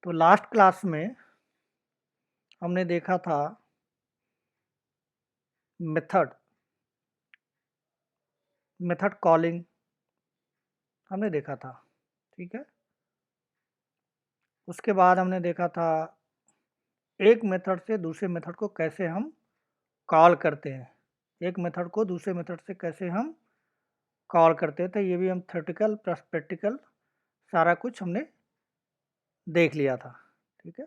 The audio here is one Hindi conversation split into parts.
तो लास्ट क्लास में हमने देखा था मेथड कॉलिंग हमने देखा था। ठीक है, उसके बाद हमने देखा था एक मेथड से दूसरे मेथड को कैसे हम कॉल करते हैं, एक मेथड को दूसरे मेथड से कैसे हम कॉल करते थे। ये भी हम थ्योरेटिकल प्लस प्रैक्टिकल सारा कुछ हमने देख लिया था। ठीक है,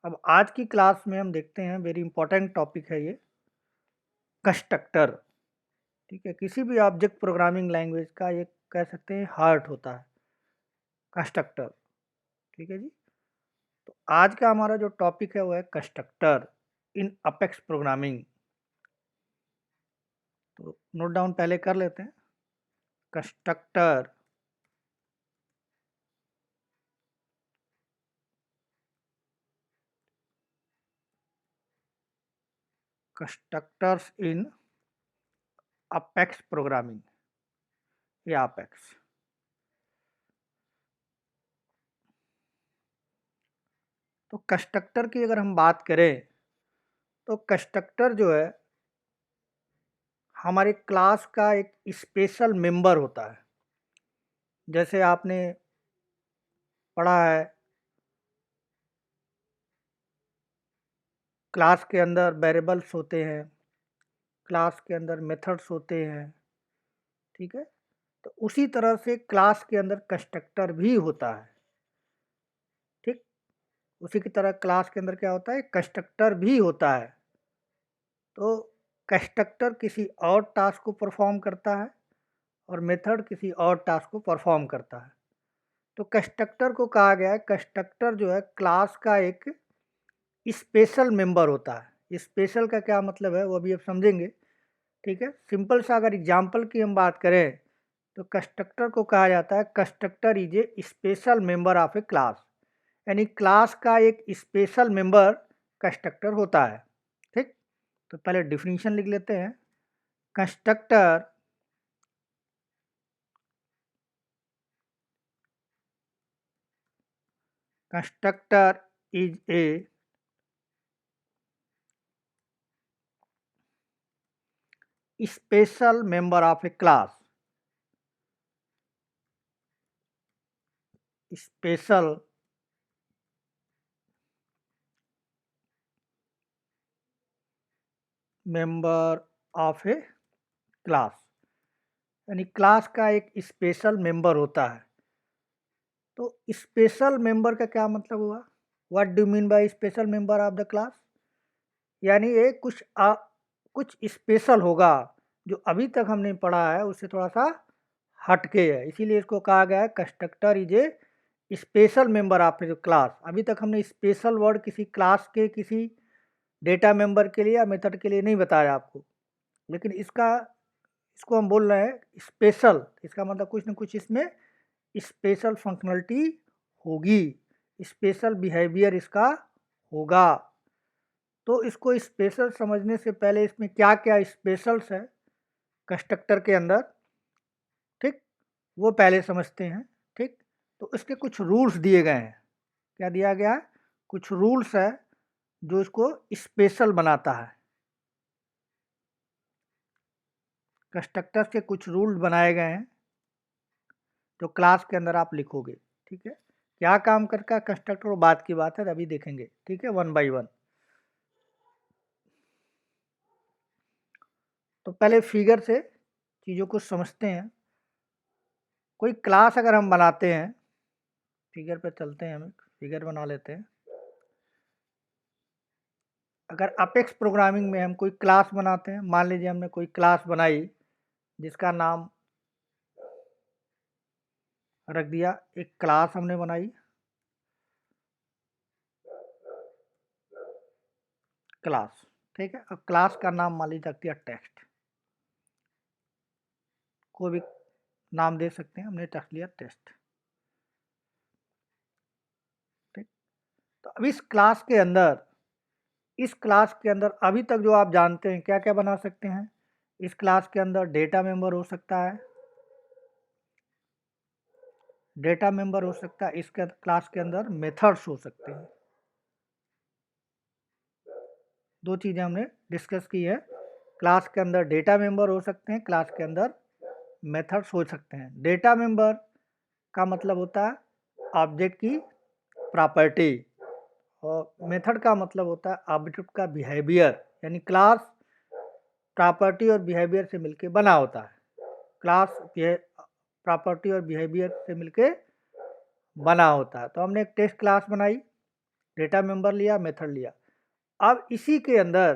अब आज की क्लास में हम देखते हैं, वेरी इंपॉर्टेंट टॉपिक है ये, कंस्ट्रक्टर। ठीक है, किसी भी ऑब्जेक्ट प्रोग्रामिंग लैंग्वेज का ये कह सकते हैं हार्ट होता है कंस्ट्रक्टर। ठीक है जी, तो आज का हमारा जो टॉपिक है वो है कंस्ट्रक्टर इन अपेक्स प्रोग्रामिंग। तो नोट डाउन पहले कर लेते हैं। कंस्ट्रक्टर कंस्ट्रक्टर्स इन अपेक्स प्रोग्रामिंग या अपेक्स। तो कंस्ट्रक्टर की अगर हम बात करें तो कंस्ट्रक्टर जो है हमारे क्लास का एक स्पेशल मेंबर होता है। जैसे आपने पढ़ा है क्लास के अंदर वेरिएबल्स होते हैं, क्लास के अंदर मेथड्स होते हैं। ठीक है, तो उसी तरह से क्लास के अंदर कंस्ट्रक्टर भी होता है। ठीक, उसी की तरह क्लास के अंदर क्या होता है, कंस्ट्रक्टर भी होता है। तो कंस्ट्रक्टर किसी और टास्क को परफॉर्म करता है और मेथड किसी और टास्क को परफॉर्म करता है। तो कंस्ट्रक्टर को कहा गया है, कंस्ट्रक्टर जो है क्लास का एक स्पेशल मेंबर होता है। स्पेशल का क्या मतलब है वो अभी आप समझेंगे। ठीक है, सिंपल सा अगर एग्जाम्पल की हम बात करें तो कंस्ट्रक्टर को कहा जाता है constructor is a special member of A class, यानी क्लास का एक स्पेशल मेंबर कंस्ट्रक्टर होता है। ठीक, तो पहले डिफिनीशन लिख लेते हैं। Constructor constructor is a special member of A class, special member of A class, यानी क्लास का एक स्पेशल मेंबर होता है। तो स्पेशल मेंबर का क्या मतलब हुआ, what do mean by special member of the class, यानी ये कुछ स्पेशल होगा जो अभी तक हमने पढ़ा है उससे थोड़ा सा हटके है, इसीलिए इसको कहा गया है constructor is a special member of the class. अभी तक हमने स्पेशल वर्ड किसी क्लास के किसी डेटा मेंबर के लिए या मेथड के लिए नहीं बताया आपको, लेकिन इसको हम बोल रहे हैं स्पेशल। इसका मतलब कुछ ना कुछ इसमें स्पेशल फंक्शनलिटी होगी, स्पेशल बिहेवियर इसका होगा। तो इसको स्पेशल समझने से पहले इसमें क्या क्या स्पेशल्स है कंस्ट्रक्टर के अंदर, ठीक, वो पहले समझते हैं। ठीक, तो इसके कुछ रूल्स दिए गए हैं। क्या दिया गया है, कुछ रूल्स है जो इसको स्पेशल बनाता है। कंस्ट्रक्टर के कुछ रूल्स बनाए गए हैं जो क्लास के अंदर आप लिखोगे। ठीक है, क्या काम करता है कंस्ट्रक्टर वो बात की बात है, अभी देखेंगे। ठीक है, वन बाय वन। तो पहले फिगर से चीज़ों को समझते हैं। कोई क्लास अगर हम बनाते हैं, फिगर पे चलते हैं, हम एक फिगर बना लेते हैं। अगर अपेक्स प्रोग्रामिंग में हम कोई क्लास बनाते हैं, मान लीजिए हमने कोई क्लास बनाई जिसका नाम रख दिया, एक क्लास हमने बनाई क्लास। ठीक है, अब क्लास का नाम मान लीजिए रख दिया टेक्स्ट, कोई भी नाम दे सकते हैं, हमने रख लिया टेस्ट। ठीक, तो अब इस क्लास के अंदर अभी तक जो आप जानते हैं क्या क्या बना सकते हैं। इस क्लास के अंदर डेटा मेंबर हो सकता है, डेटा मेंबर हो सकता है, इसके क्लास के अंदर मेथड्स हो सकते हैं। दो चीज़ें हमने डिस्कस की है, क्लास के अंदर डेटा मेंबर हो सकते हैं, क्लास के अंदर मेथड्स हो सकते हैं। डेटा मेंबर का मतलब होता है ऑब्जेक्ट की प्रॉपर्टी, और मेथड का मतलब होता है ऑब्जेक्ट का बिहेवियर, यानी क्लास प्रॉपर्टी और बिहेवियर से मिलके बना होता है। क्लास प्रॉपर्टी और बिहेवियर से मिलके बना होता है। तो हमने एक टेस्ट क्लास बनाई, डेटा मेंबर लिया, मेथड लिया। अब इसी के अंदर,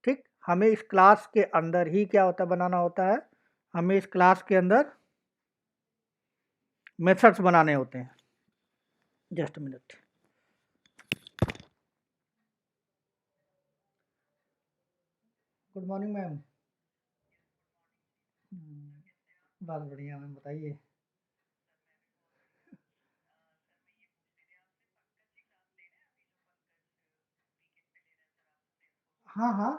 ठीक, हमें इस क्लास के अंदर ही क्या होता है, बनाना होता है, हमें इस क्लास के अंदर मेथड्स बनाने होते हैं। Just minute. Good morning ma'am. बहुत बढ़िया मैम, बताइए। हाँ हाँ।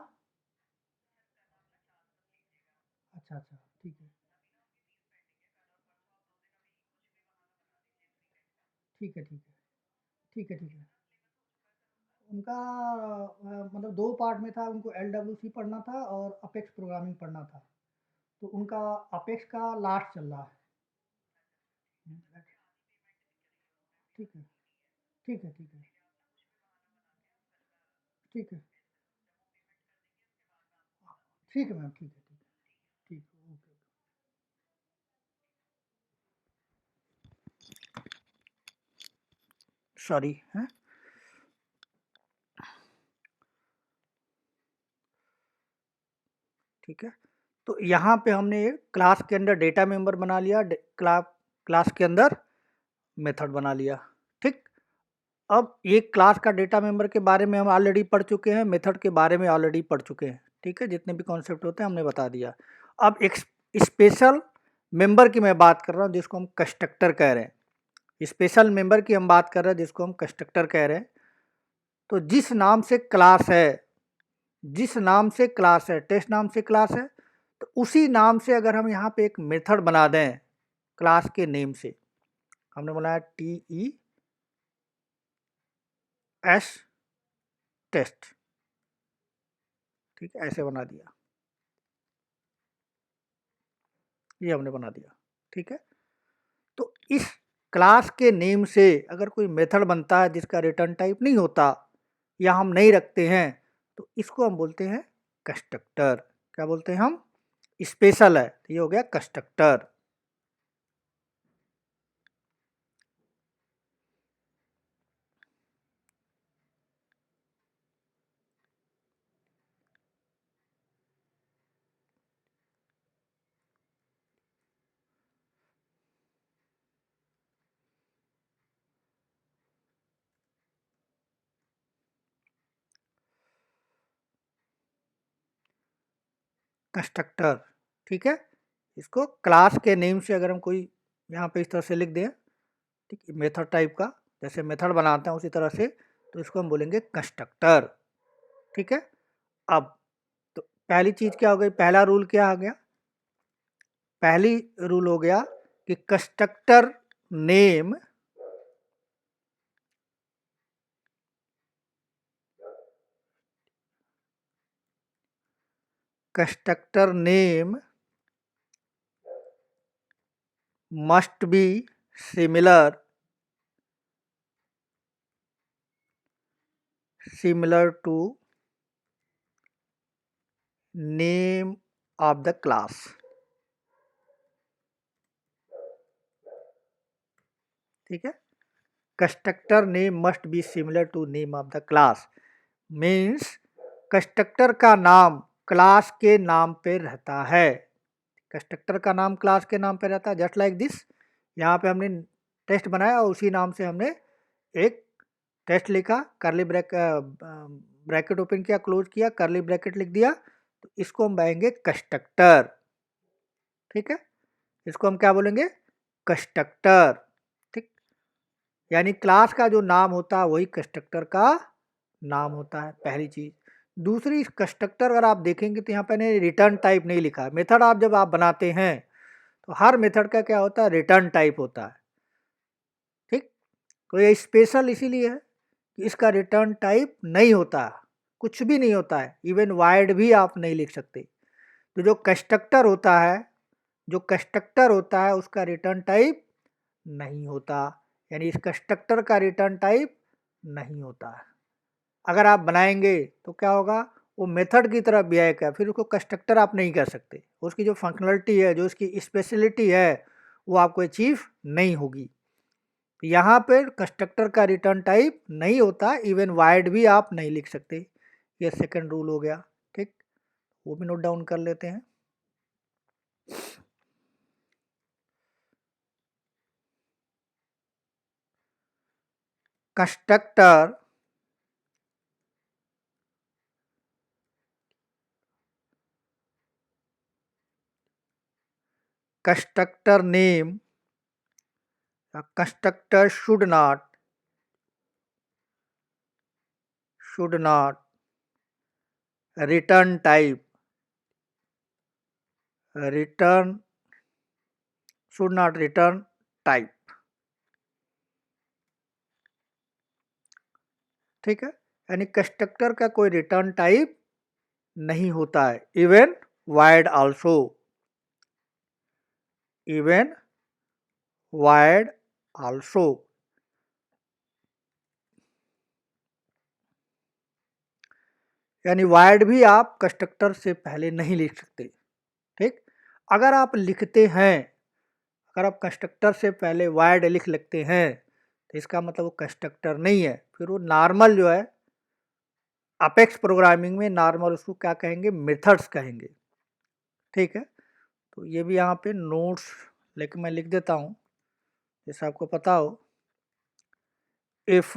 अच्छा अच्छा, ठीक है ठीक है ठीक है ठीक है ठीक है। उनका मतलब दो पार्ट में था, उनको LWC पढ़ना था और अपेक्स प्रोग्रामिंग पढ़ना था। तो उनका अपेक्स का लास्ट चल रहा है। ठीक है ठीक है ठीक है ठीक है ठीक है मैम, ठीक है ठीक है ठीक है, ओके। सॉरी है। ठीक है, तो यहाँ पे हमने क्लास के अंदर डेटा मेंबर बना लिया, क्लास के अंदर मेथड बना लिया। ठीक, अब ये क्लास का डेटा मेंबर के बारे में हम ऑलरेडी पढ़ चुके हैं, मेथड के बारे में ऑलरेडी पढ़ चुके हैं। ठीक है, जितने भी कॉन्सेप्ट होते हैं हमने बता दिया। अब एक स्पेशल मेंबर की मैं बात कर रहा हूँ, जिसको हम कंस्ट्रक्टर कह रहे हैं। स्पेशल मेंबर की हम बात कर रहे हैं, जिसको हम कंस्ट्रक्टर कह रहे हैं। तो जिस नाम से क्लास है, जिस नाम से क्लास है, टेस्ट नाम से क्लास है, तो उसी नाम से अगर हम यहाँ पे एक मेथड बना दें क्लास के नेम से, हमने बनाया TES टेस्ट, ठीक है, ऐसे बना दिया, ये हमने बना दिया। ठीक है, तो इस क्लास के नेम से अगर कोई मेथड बनता है जिसका रिटर्न टाइप नहीं होता या हम नहीं रखते हैं, तो इसको हम बोलते हैं कंस्ट्रक्टर। क्या बोलते हैं हम? स्पेशल है, तो ये हो गया कंस्ट्रक्टर। कंस्ट्रक्टर, ठीक है, इसको क्लास के नेम से अगर हम कोई यहाँ पे इस तरह से लिख दें, ठीक, मेथड टाइप का, जैसे मेथड बनाते हैं उसी तरह से, तो इसको हम बोलेंगे कंस्ट्रक्टर। ठीक है, अब तो पहली चीज़ क्या हो गई, पहला रूल क्या आ गया, पहली रूल हो गया कि constructor name constructor name must be similar to name of the class। ठीक है, constructor name must be similar to name of the class, means constructor का नाम क्लास के नाम पे रहता है। कंस्ट्रक्टर का नाम क्लास के नाम पे रहता है, जस्ट लाइक दिस। यहाँ पे हमने टेस्ट बनाया और उसी नाम से हमने एक टेस्ट लिखा, करली ब्रैकेट ओपन किया, क्लोज किया, करली ब्रैकेट लिख दिया, तो इसको हम कहेंगे कंस्ट्रक्टर। ठीक है, इसको हम क्या बोलेंगे, कंस्ट्रक्टर। ठीक, यानी क्लास का जो नाम होता है वही कंस्ट्रक्टर का नाम होता है, पहली चीज। दूसरी, कंस्ट्रक्टर अगर आप देखेंगे तो यहाँ पे रिटर्न टाइप नहीं लिखा है। मेथड आप जब आप बनाते हैं तो हर मेथड का क्या होता है, रिटर्न टाइप होता है। तो ये स्पेशल इसीलिए है कि इसका रिटर्न टाइप नहीं होता, कुछ भी नहीं होता है, इवन वाइड भी आप नहीं लिख सकते। तो जो कंस्ट्रक्टर होता है, उसका रिटर्न टाइप नहीं होता, यानी इस कंस्ट्रक्टर का रिटर्न टाइप नहीं होता है। अगर आप बनाएंगे तो क्या होगा, वो मेथड की तरह बिहेव कर, फिर उसको कंस्ट्रक्टर आप नहीं कर सकते, उसकी जो फंक्शनलिटी है, जो उसकी स्पेशलिटी है, वो आपको अचीव नहीं होगी। यहाँ पर कंस्ट्रक्टर का रिटर्न टाइप नहीं होता, इवन वाइड भी आप नहीं लिख सकते। ये सेकंड रूल हो गया, ठीक, वो भी नोट डाउन कर लेते हैं। constructor name, the constructor should not return type, should not return type, ठीक है, यानी कंस्ट्रक्टर का कोई रिटर्न टाइप नहीं होता है, इवन वाइड आल्सो, यानी वाइड भी आप कंस्ट्रक्टर से पहले नहीं लिख सकते, ठीक। अगर आप लिखते हैं, अगर आप कंस्ट्रक्टर से पहले वाइड लिख लेते हैं तो इसका मतलब वो कंस्ट्रक्टर नहीं है, फिर वो नॉर्मल जो है, अपेक्स प्रोग्रामिंग में नॉर्मल उसको क्या कहेंगे, मेथड्स कहेंगे, ठीक है। तो ये भी यहाँ पे नोट्स लेकिन मैं लिख देता हूँ जैसे आपको पता हो। If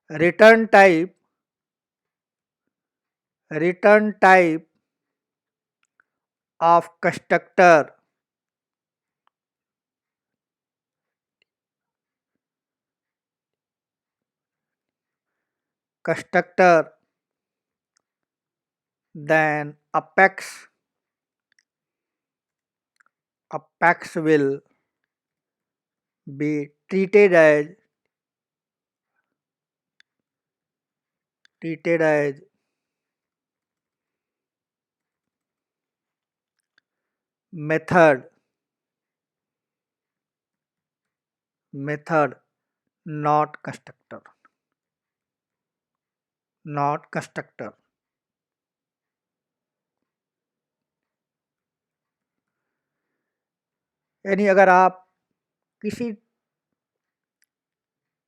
return type of constructor then apex will be treated as method, not constructor, यानी अगर आप किसी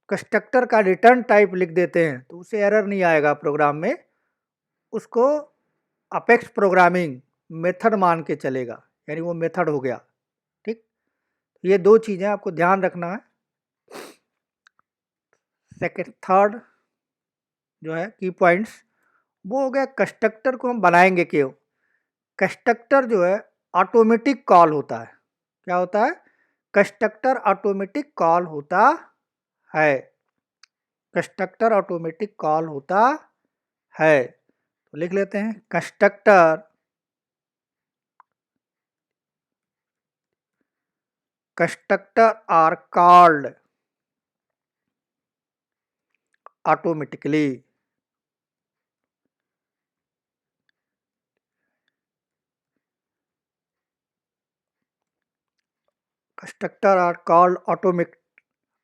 कंस्ट्रक्टर का रिटर्न टाइप लिख देते हैं तो उसे एरर नहीं आएगा प्रोग्राम में, उसको अपेक्स प्रोग्रामिंग मेथड मान के चलेगा, यानी वो मेथड हो गया, ठीक। ये दो चीज़ें आपको ध्यान रखना है। थर्ड जो है की पॉइंट्स, वो हो गया कंस्ट्रक्टर को हम बनाएंगे क्यों। कंस्ट्रक्टर जो है ऑटोमेटिक कॉल होता है, क्या होता है, कंस्ट्रक्टर ऑटोमेटिक कॉल होता है, तो लिख लेते हैं constructor are called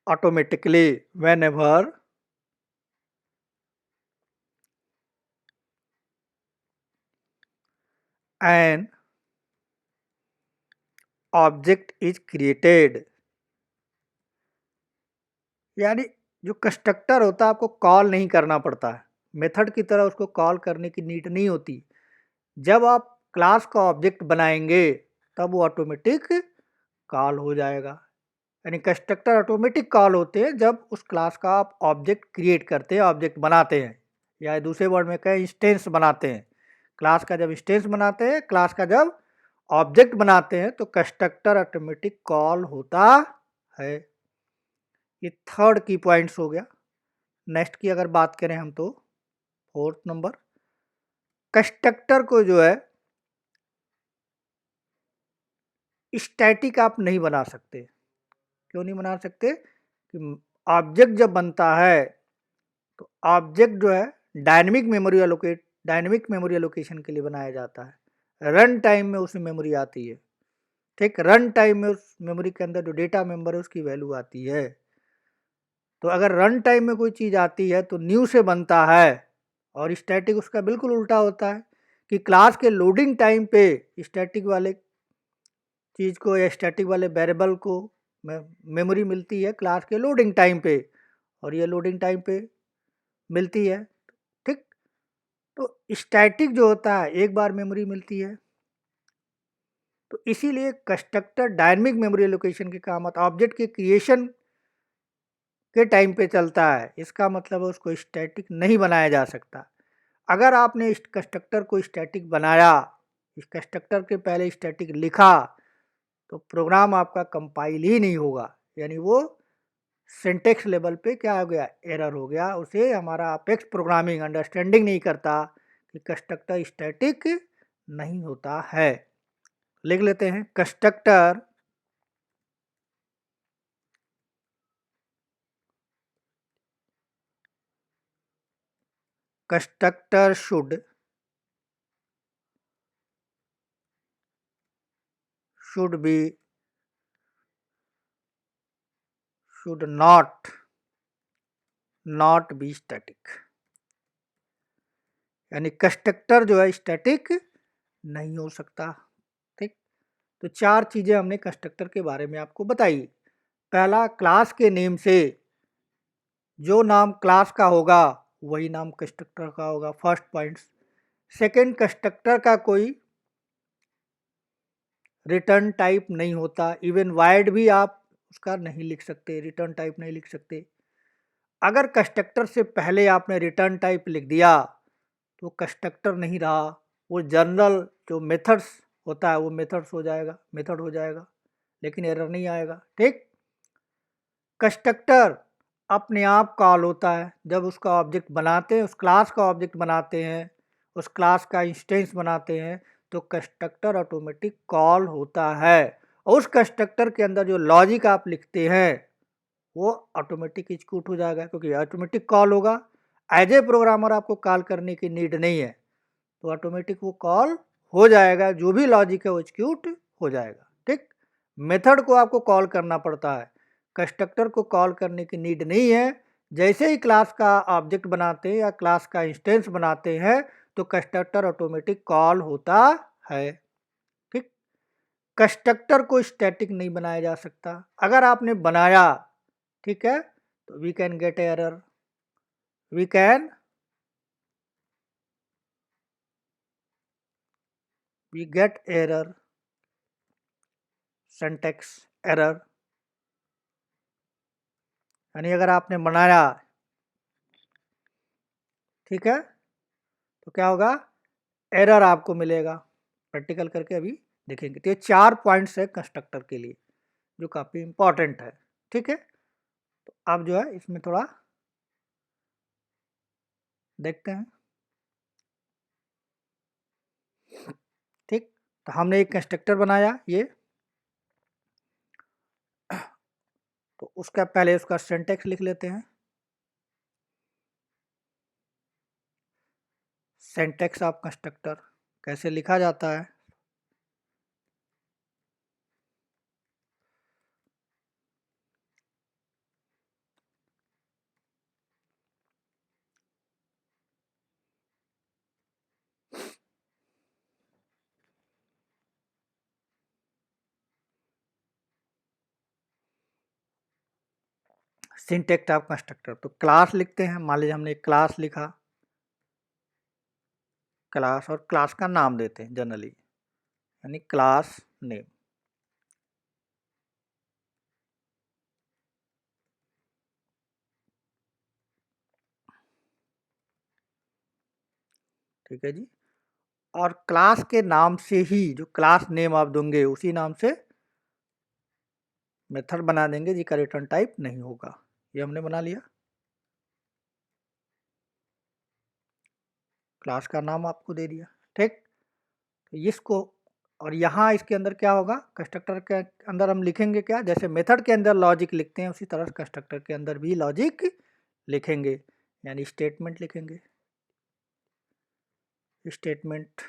automatically, whenever an object is created, यानी जो कंस्ट्रक्टर होता है आपको कॉल नहीं करना पड़ता है, मेथड की तरह उसको कॉल करने की नीड नहीं होती। जब आप क्लास का ऑब्जेक्ट बनाएंगे तब वो ऑटोमेटिक कॉल हो जाएगा, यानी कंस्ट्रक्टर ऑटोमेटिक कॉल होते हैं जब उस क्लास का आप ऑब्जेक्ट क्रिएट करते हैं, ऑब्जेक्ट बनाते हैं, या दूसरे वर्ड में कहें इंस्टेंस बनाते हैं। क्लास का जब इंस्टेंस बनाते हैं, क्लास का जब ऑब्जेक्ट बनाते हैं तो कंस्ट्रक्टर ऑटोमेटिक कॉल होता है। ये थर्ड की पॉइंट्स हो गया। नेक्स्ट की अगर बात करें हम तो फोर्थ नंबर, कंस्ट्रक्टर को जो है स्टैटिक आप नहीं बना सकते। क्यों नहीं बना सकते कि ऑब्जेक्ट जब बनता है तो ऑब्जेक्ट जो है डायनेमिक मेमोरी एलोकेशन के लिए बनाया जाता है। रन टाइम में उसमें मेमोरी आती है, ठीक, रन टाइम में उस मेमोरी के अंदर जो डेटा मेंबर है उसकी वैल्यू आती है। तो अगर रन टाइम में कोई चीज़ आती है तो न्यू से बनता है, और स्टैटिक उसका बिल्कुल उल्टा होता है कि क्लास के लोडिंग टाइम पे स्टैटिक वाले चीज़ को या स्टैटिक वाले वेरिएबल को मेमोरी मिलती है क्लास के लोडिंग टाइम पे, और ये लोडिंग टाइम पे मिलती है, ठीक। तो स्टैटिक जो होता है एक बार मेमोरी मिलती है, तो इसीलिए कंस्ट्रक्टर डायनेमिक मेमोरी एलोकेशन के काम आता है, ऑब्जेक्ट के क्रिएशन के टाइम पे चलता है। इसका मतलब है उसको स्टैटिक नहीं बनाया जा सकता। अगर आपने इस कंस्ट्रक्टर को स्टैटिक बनाया, इस कंस्ट्रक्टर के पहले स्टैटिक लिखा, तो प्रोग्राम आपका कंपाइल ही नहीं होगा, यानी वो सिंटेक्स लेवल पे क्या हो गया, एरर हो गया। उसे हमारा अपेक्स प्रोग्रामिंग अंडरस्टैंडिंग नहीं करता कि कंस्ट्रक्टर स्टैटिक नहीं होता है। लिख लेते हैं, constructor should be should not be static, यानी कंस्ट्रक्टर जो है स्टैटिक नहीं हो सकता, ठीक। तो चार चीजें हमने कंस्ट्रक्टर के बारे में आपको बताई। पहला, क्लास के नेम से जो नाम क्लास का होगा वही नाम कंस्ट्रक्टर का होगा, फर्स्ट पॉइंट। सेकंड, कंस्ट्रक्टर का कोई रिटर्न टाइप नहीं होता, इवन वाइड भी आप उसका नहीं लिख सकते, रिटर्न टाइप नहीं लिख सकते। अगर कंस्ट्रक्टर से पहले आपने रिटर्न टाइप लिख दिया तो कंस्ट्रक्टर नहीं रहा, वो जनरल जो मेथड्स होता है वो मेथड हो जाएगा, लेकिन एरर नहीं आएगा, ठीक। कंस्ट्रक्टर अपने आप कॉल होता है जब उसका ऑब्जेक्ट बनाते हैं, उस क्लास का ऑब्जेक्ट बनाते हैं, उस क्लास का इंस्टेंस बनाते हैं, तो कंस्ट्रक्टर ऑटोमेटिक कॉल होता है। और उस कंस्ट्रक्टर के अंदर जो लॉजिक आप लिखते हैं वो ऑटोमेटिक एग्जीक्यूट हो जाएगा, क्योंकि ऑटोमेटिक कॉल होगा। एज ए प्रोग्रामर आपको कॉल करने की नीड नहीं है, तो ऑटोमेटिक वो कॉल हो जाएगा, जो भी लॉजिक है वो एग्जीक्यूट हो जाएगा, ठीक। मेथड को आपको कॉल करना पड़ता है, कंस्ट्रक्टर को कॉल करने की नीड नहीं है। जैसे ही क्लास का ऑब्जेक्ट बनाते हैं या क्लास का इंस्टेंस बनाते हैं तो कंस्ट्रक्टर ऑटोमेटिक कॉल होता है, ठीक। कंस्ट्रक्टर को स्टैटिक नहीं बनाया जा सकता। अगर आपने बनाया, ठीक है, तो we can get error, we can we get error, syntax error, यानी अगर आपने बनाया, ठीक है, तो क्या होगा, एरर आपको मिलेगा। प्रैक्टिकल करके अभी देखेंगे। तो ये 4 पॉइंट्स है कंस्ट्रक्टर के लिए जो काफ़ी इंपॉर्टेंट है, ठीक है। तो अब जो है इसमें थोड़ा देखते हैं, ठीक। तो हमने एक कंस्ट्रक्टर बनाया ये, तो उसका पहले उसका सिंटैक्स लिख लेते हैं। सिंटैक्स ऑफ कंस्ट्रक्टर कैसे लिखा जाता है, सिंटैक्स ऑफ कंस्ट्रक्टर। तो क्लास लिखते हैं, मान लीजिए हमने एक क्लास लिखा, क्लास, और क्लास का नाम देते हैं जनरली, यानी क्लास नेम, ठीक है जी। और क्लास के नाम से ही जो क्लास नेम आप दोगे उसी नाम से मेथड बना देंगे जिसका रिटर्न टाइप नहीं होगा। ये हमने बना लिया, क्लास का नाम आपको दे दिया, ठीक। तो इसको और यहाँ इसके अंदर क्या होगा, कंस्ट्रक्टर के अंदर हम लिखेंगे क्या, जैसे मेथड के अंदर लॉजिक लिखते हैं उसी तरह कंस्ट्रक्टर के अंदर भी लॉजिक लिखेंगे, यानी स्टेटमेंट लिखेंगे। स्टेटमेंट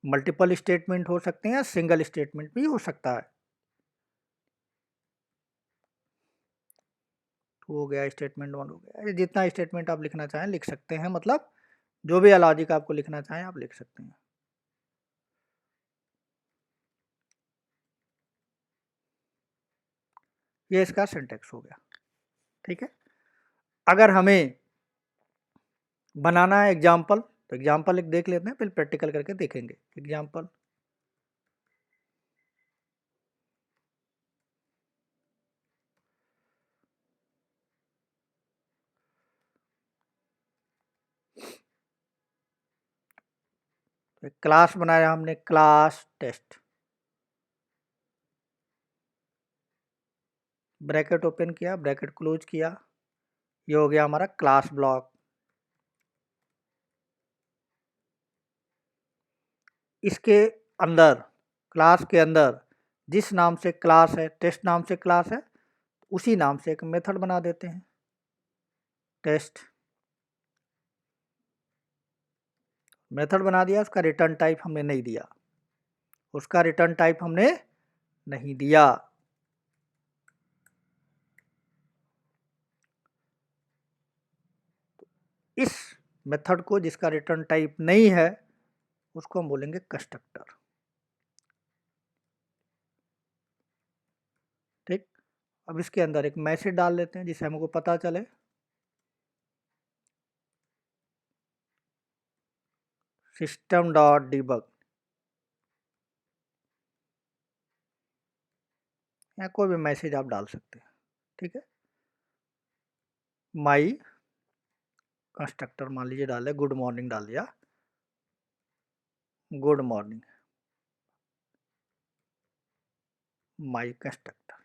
मल्टीपल स्टेटमेंट हो सकते हैं या सिंगल स्टेटमेंट भी हो सकता है। तो हो गया स्टेटमेंट 1 हो गया। जितना स्टेटमेंट आप लिखना चाहें लिख सकते हैं, मतलब जो भी लॉजिक आपको लिखना चाहें आप लिख सकते हैं। ये इसका सिंटैक्स हो गया। ठीक है, अगर हमें बनाना है एग्जाम्पल तो एग्जाम्पल एक देख लेते हैं, फिर प्रैक्टिकल करके देखेंगे। एग्जाम्पल एक क्लास बनाया हमने, क्लास टेस्ट, ब्रैकेट ओपन किया, ब्रैकेट क्लोज किया, ये हो गया हमारा क्लास ब्लॉक। इसके अंदर, क्लास के अंदर जिस नाम से क्लास है, टेस्ट नाम से क्लास है, उसी नाम से एक मेथड बना देते हैं, टेस्ट। मेथड बना दिया, उसका रिटर्न टाइप हमने नहीं दिया, उसका रिटर्न टाइप हमने नहीं दिया। इस मेथड को जिसका रिटर्न टाइप नहीं है उसको हम बोलेंगे कंस्ट्रक्टर। ठीक, अब इसके अंदर एक मैसेज डाल लेते हैं जिससे हमको पता चले, सिस्टम डॉट डिबग, या कोई भी मैसेज आप डाल सकते हैं। ठीक है, माई कंस्ट्रक्टर मान लीजिए डाले, गुड मॉर्निंग डाल दिया, गुड मॉर्निंग माई कंस्ट्रक्टर।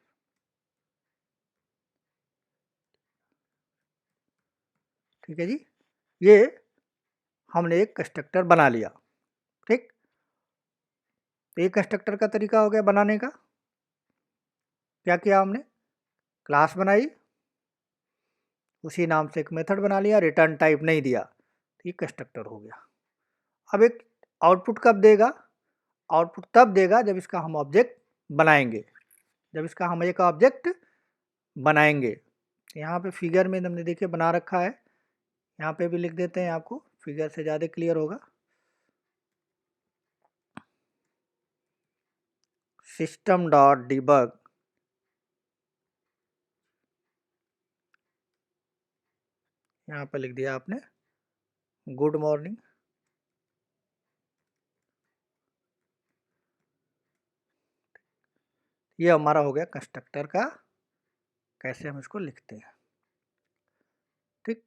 ठीक है जी, ये हमने एक कंस्ट्रक्टर बना लिया। ठीक, तो ये कंस्ट्रक्टर का तरीका हो गया बनाने का। क्या किया हमने, क्लास बनाई, उसी नाम से एक मेथड बना लिया, रिटर्न टाइप नहीं दिया, तो ये कंस्ट्रक्टर हो गया। अब एक आउटपुट कब देगा, आउटपुट तब देगा जब इसका हम ऑब्जेक्ट बनाएंगे, जब इसका हम एक ऑब्जेक्ट बनाएंगे। यहाँ पे फिगर में हमने देखिए बना रखा है, यहाँ पे भी लिख देते हैं, आपको फिगर से ज़्यादा क्लियर होगा। सिस्टम डॉट डिबग, यहाँ पे लिख दिया आपने गुड मॉर्निंग, ये हमारा हो गया कंस्ट्रक्टर का कैसे हम इसको लिखते हैं। ठीक,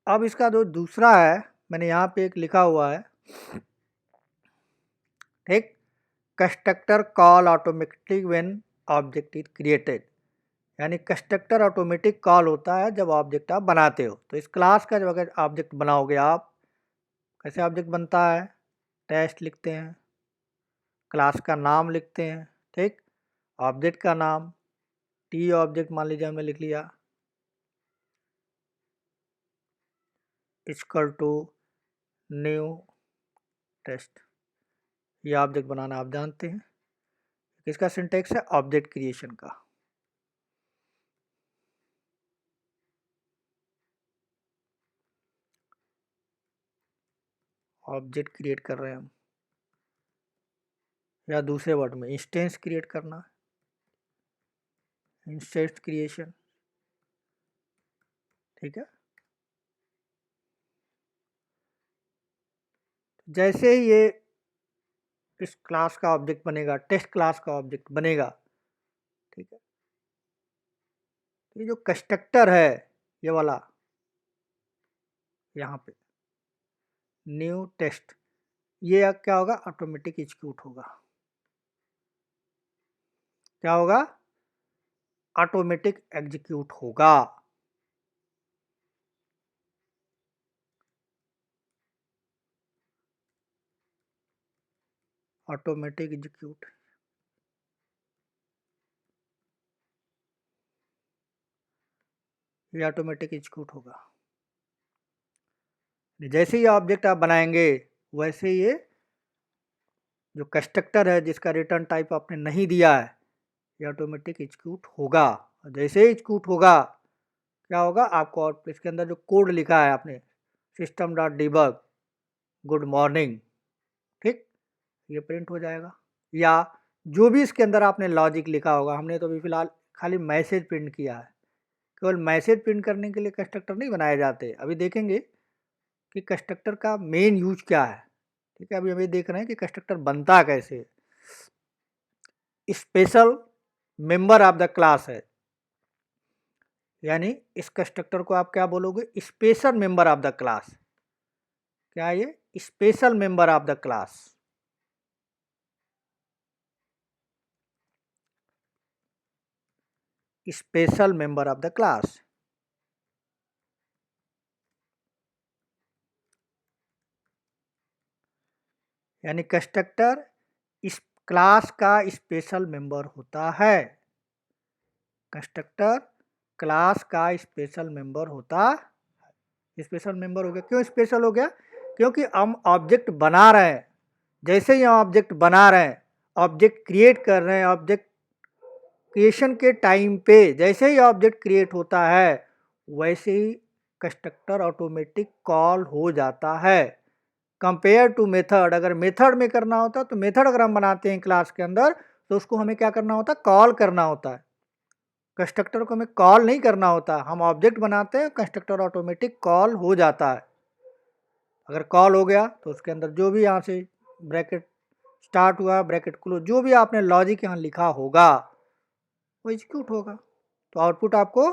अब इसका जो दूसरा है, मैंने यहाँ पे एक लिखा हुआ है, ठीक, constructor call automatic when object is created, यानी कंस्ट्रक्टर ऑटोमेटिक कॉल होता है जब ऑब्जेक्ट आप बनाते हो। तो इस क्लास का जब अगर ऑब्जेक्ट बनाओगे आप, कैसे ऑब्जेक्ट बनता है, टेस्ट लिखते हैं, क्लास का नाम लिखते हैं, ठीक, ऑब्जेक्ट का नाम, टी ऑब्जेक्ट मान लीजिए हमने लिख लिया, इक्वल टू न्यू टेस्ट। ये ऑब्जेक्ट बनाना आप जानते हैं। किसका सिंटेक्स है, ऑब्जेक्ट क्रिएशन का। ऑब्जेक्ट क्रिएट कर रहे हैं हम, या दूसरे वर्ड में इंस्टेंस क्रिएट करना, इंस्टेंस क्रिएशन। ठीक है, जैसे ही ये इस क्लास का ऑब्जेक्ट बनेगा, टेस्ट क्लास का ऑब्जेक्ट बनेगा, ठीक है, ये जो कंस्ट्रक्टर है ये वाला, यहाँ पे न्यू टेस्ट, ये अब क्या होगा, ऑटोमेटिक एग्जीक्यूट होगा। क्या होगा, ऑटोमेटिक एग्जीक्यूट होगा। ऑटोमेटिक एग्जीक्यूट, ये ऑटोमेटिक एग्जीक्यूट होगा। जैसे ही ऑब्जेक्ट आप बनाएंगे वैसे ये जो कंस्ट्रक्टर है जिसका रिटर्न टाइप आपने नहीं दिया है ये ऑटोमेटिक एग्जीक्यूट होगा। जैसे ही एग्जीक्यूट होगा क्या होगा, आपको और इसके अंदर जो कोड लिखा है आपने system dot debug good morning, ठीक, ये प्रिंट हो जाएगा। या जो भी इसके अंदर आपने लॉजिक लिखा होगा, हमने तो अभी फिलहाल खाली मैसेज प्रिंट किया है, केवल मैसेज प्रिंट करने के लिए कंस्ट्रक्टर नहीं बनाए जाते। अभी देखेंगे कि कंस्ट्रक्टर का मेन यूज क्या है, ठीक है। अभी हम ये देख रहे हैं कि कंस्ट्रक्टर बनता कैसे। Special member of the class है, यानी इस कंस्ट्रक्टर को आप क्या बोलोगे, special member of the class. क्या ये special member of the class, special member of the class. यानी कंस्ट्रक्टर इस क्लास का स्पेशल मेंबर होता है। कंस्ट्रक्टर क्लास का स्पेशल मेंबर होता है। स्पेशल मेंबर हो गया, क्यों स्पेशल हो गया, क्योंकि हम ऑब्जेक्ट बना रहे हैं। जैसे ही हम ऑब्जेक्ट बना रहे हैं, ऑब्जेक्ट क्रिएट कर रहे हैं, ऑब्जेक्ट क्रिएशन के टाइम पे जैसे ही ऑब्जेक्ट क्रिएट होता है वैसे ही कंस्ट्रक्टर ऑटोमेटिक कॉल हो जाता है। कंपेयर टू मेथड, अगर मेथड में करना होता तो मेथड अगर हम बनाते हैं क्लास के अंदर तो उसको हमें क्या करना होता, कॉल करना होता है। कंस्ट्रक्टर को हमें कॉल नहीं करना होता, हम ऑब्जेक्ट बनाते हैं, कंस्ट्रक्टर ऑटोमेटिक कॉल हो जाता है। अगर कॉल हो गया तो उसके अंदर जो भी यहाँ से ब्रैकेट स्टार्ट हुआ, ब्रैकेट क्लोज, जो भी आपने लॉजिक यहाँ लिखा होगा वो एग्जीक्यूट होगा, तो आउटपुट आपको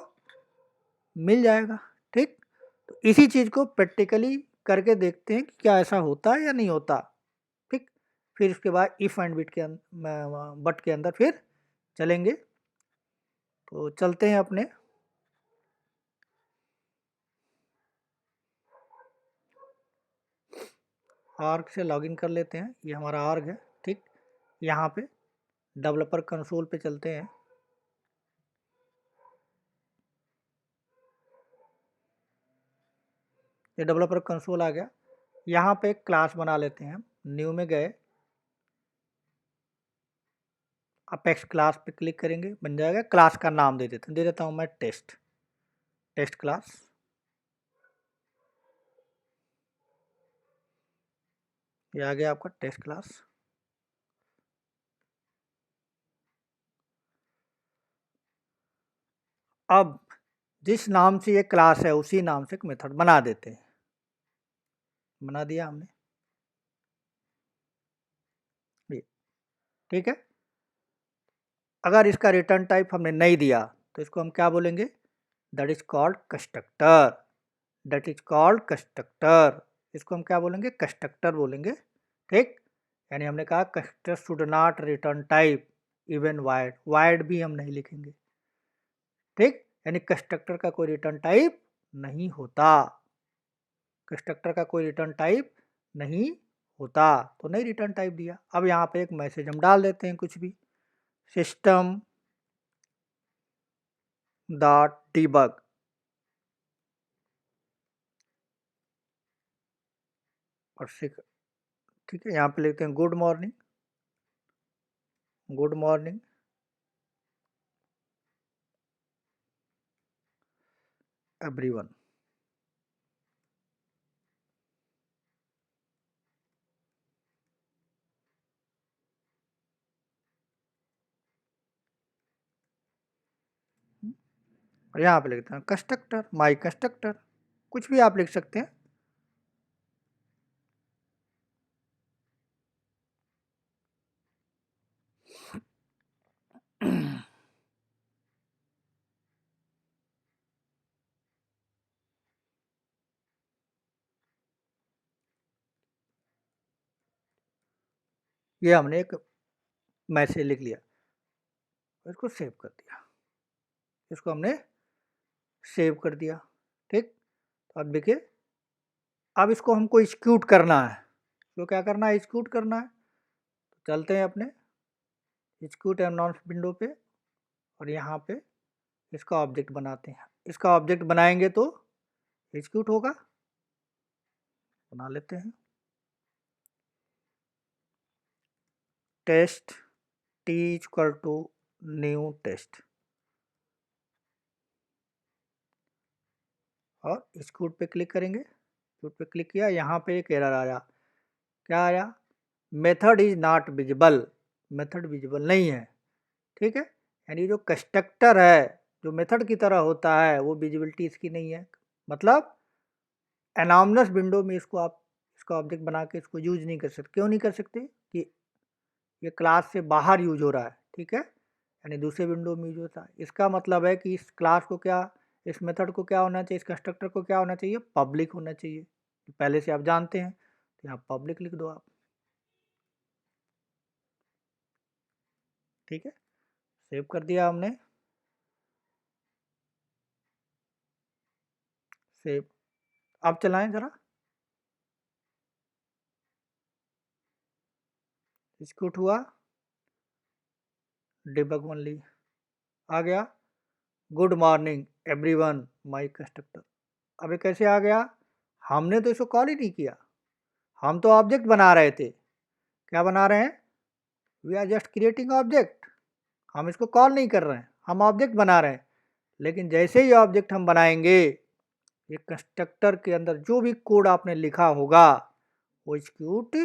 मिल जाएगा, ठीक। तो इसी चीज़ को प्रैक्टिकली करके देखते हैं कि क्या ऐसा होता है या नहीं होता, ठीक। फिर इसके बाद इफ़ एंड बिट के बट के अंदर फिर चलेंगे। तो चलते हैं अपने आर्ग से लॉगिन कर लेते हैं। ये हमारा आर्ग है, ठीक। यहाँ पे डेवलपर कंसोल पे चलते हैं। ये डेवलपर कंसोल आ गया। यहाँ पे एक क्लास बना लेते हैं हम। न्यू में गए, अपेक्स क्लास पे क्लिक करेंगे, बन जाएगा। क्लास का नाम दे देते हैं, दे देता हूँ मैं टेस्ट क्लास। ये आ गया आपका टेस्ट क्लास। अब जिस नाम से ये क्लास है उसी नाम से एक मेथड बना देते हैं। बना दिया हमने, ये ठीक है। अगर इसका रिटर्न टाइप हमने नहीं दिया तो इसको हम क्या बोलेंगे, that is called constructor, that is called constructor. इसको हम क्या बोलेंगे, कंस्ट्रक्टर बोलेंगे, ठीक। यानी हमने कहा constructor should not return type even wide, wide भी हम नहीं लिखेंगे, ठीक। यानी कंस्ट्रक्टर का कोई रिटर्न टाइप नहीं होता, कंस्ट्रक्टर का कोई रिटर्न टाइप नहीं होता, तो नहीं रिटर्न टाइप दिया। अब यहाँ पे एक मैसेज हम डाल देते हैं कुछ भी, सिस्टम डॉट डिबग, और ठीक है। यहाँ पे लिखते हैं good morning, good morning everyone. और यहाँ पे लिखते हैं कंस्ट्रक्टर, माई कंस्ट्रक्टर, कुछ भी आप लिख सकते हैं। ये हमने एक मैसेज लिख लिया, इसको सेव कर दिया, इसको हमने सेव कर दिया, ठीक। अब देखिए, अब इसको हमको एग्जीक्यूट करना है, तो क्या करना है, एग्जीक्यूट करना है। चलते हैं अपने एग्जीक्यूट एनवायरनमेंट विंडो पे और यहाँ पे इसका ऑब्जेक्ट बनाते हैं। इसका ऑब्जेक्ट बनाएंगे तो एग्जीक्यूट होगा, बना लेते हैं। Test t equal to new test और एग्जीक्यूट पे क्लिक करेंगे। एग्जीक्यूट पे क्लिक किया, यहाँ पे एक एरर आया। क्या आया? Method is not visible, method visible नहीं है। ठीक है, यानी जो कंस्ट्रक्टर है जो मेथड की तरह होता है वो विजिबिलिटी इसकी नहीं है। मतलब एनॉर्मस विंडो में इसको आप इसका ऑब्जेक्ट बना के इसको यूज नहीं कर सकते। क्यों नहीं कर सकते? कि ये क्लास से बाहर यूज हो रहा है। ठीक है, यानी दूसरे विंडो में यूज होता है। इसका मतलब है कि इस क्लास को क्या, इस मेथड को क्या होना चाहिए, इस कंस्ट्रक्टर को क्या होना चाहिए? पब्लिक होना चाहिए। पहले से आप जानते हैं, तो यहाँ पब्लिक लिख दो आप। ठीक है, सेव कर दिया हमने, सेव। अब चलाएं ज़रा, एग्जीक्यूट हुआ, डिबग ओनली आ गया। Good morning everyone my constructor. अब ये कैसे आ गया? हमने तो इसको कॉल ही नहीं किया, हम तो ऑब्जेक्ट बना रहे थे। क्या बना रहे हैं? We are just creating object. हम इसको कॉल नहीं कर रहे हैं, हम ऑब्जेक्ट बना रहे हैं। लेकिन जैसे ही ऑब्जेक्ट हम बनाएंगे, ये कंस्ट्रक्टर के अंदर जो भी कोड आपने लिखा होगा वो एग्जीक्यूट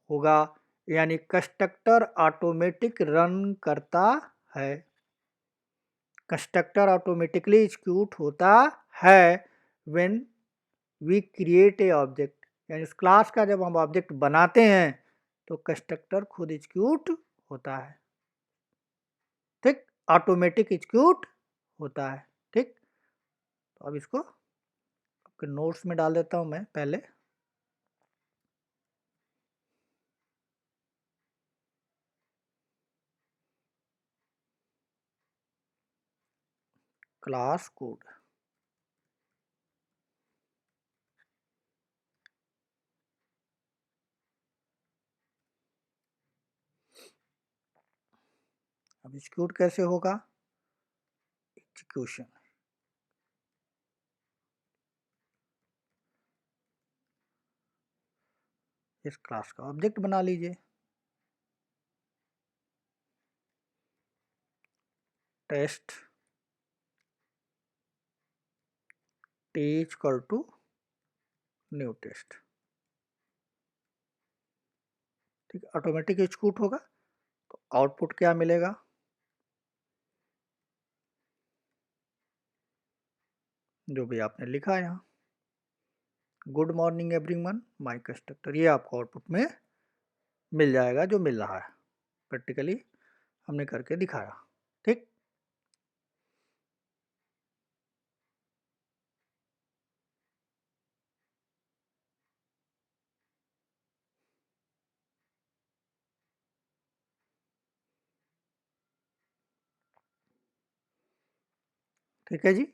होगा, यानी कंस्ट्रक्टर ऑटोमेटिक रन करता है। कंस्ट्रक्टर ऑटोमेटिकली एग्जीक्यूट होता है when we create a object, यानी उस क्लास का जब हम ऑब्जेक्ट बनाते हैं तो कंस्ट्रक्टर खुद एग्जीक्यूट होता है। ठीक, ऑटोमेटिक एग्जीक्यूट होता है। ठीक, तो अब इसको आपके नोट्स में डाल देता हूं मैं। पहले क्लास कोड, अब एग्जीक्यूट कैसे होगा? एग्जीक्यूशन, इस क्लास का ऑब्जेक्ट बना लीजिए। Test t equal to new test. ठीक, ऑटोमेटिक एग्जीक्यूट होगा। तो आउटपुट क्या मिलेगा? जो भी आपने लिखा है यहाँ, good morning everyone my constructor, ये आपको आउटपुट में मिल जाएगा जो मिल रहा है। प्रैक्टिकली हमने करके दिखाया। ठीक, ठीक है जी।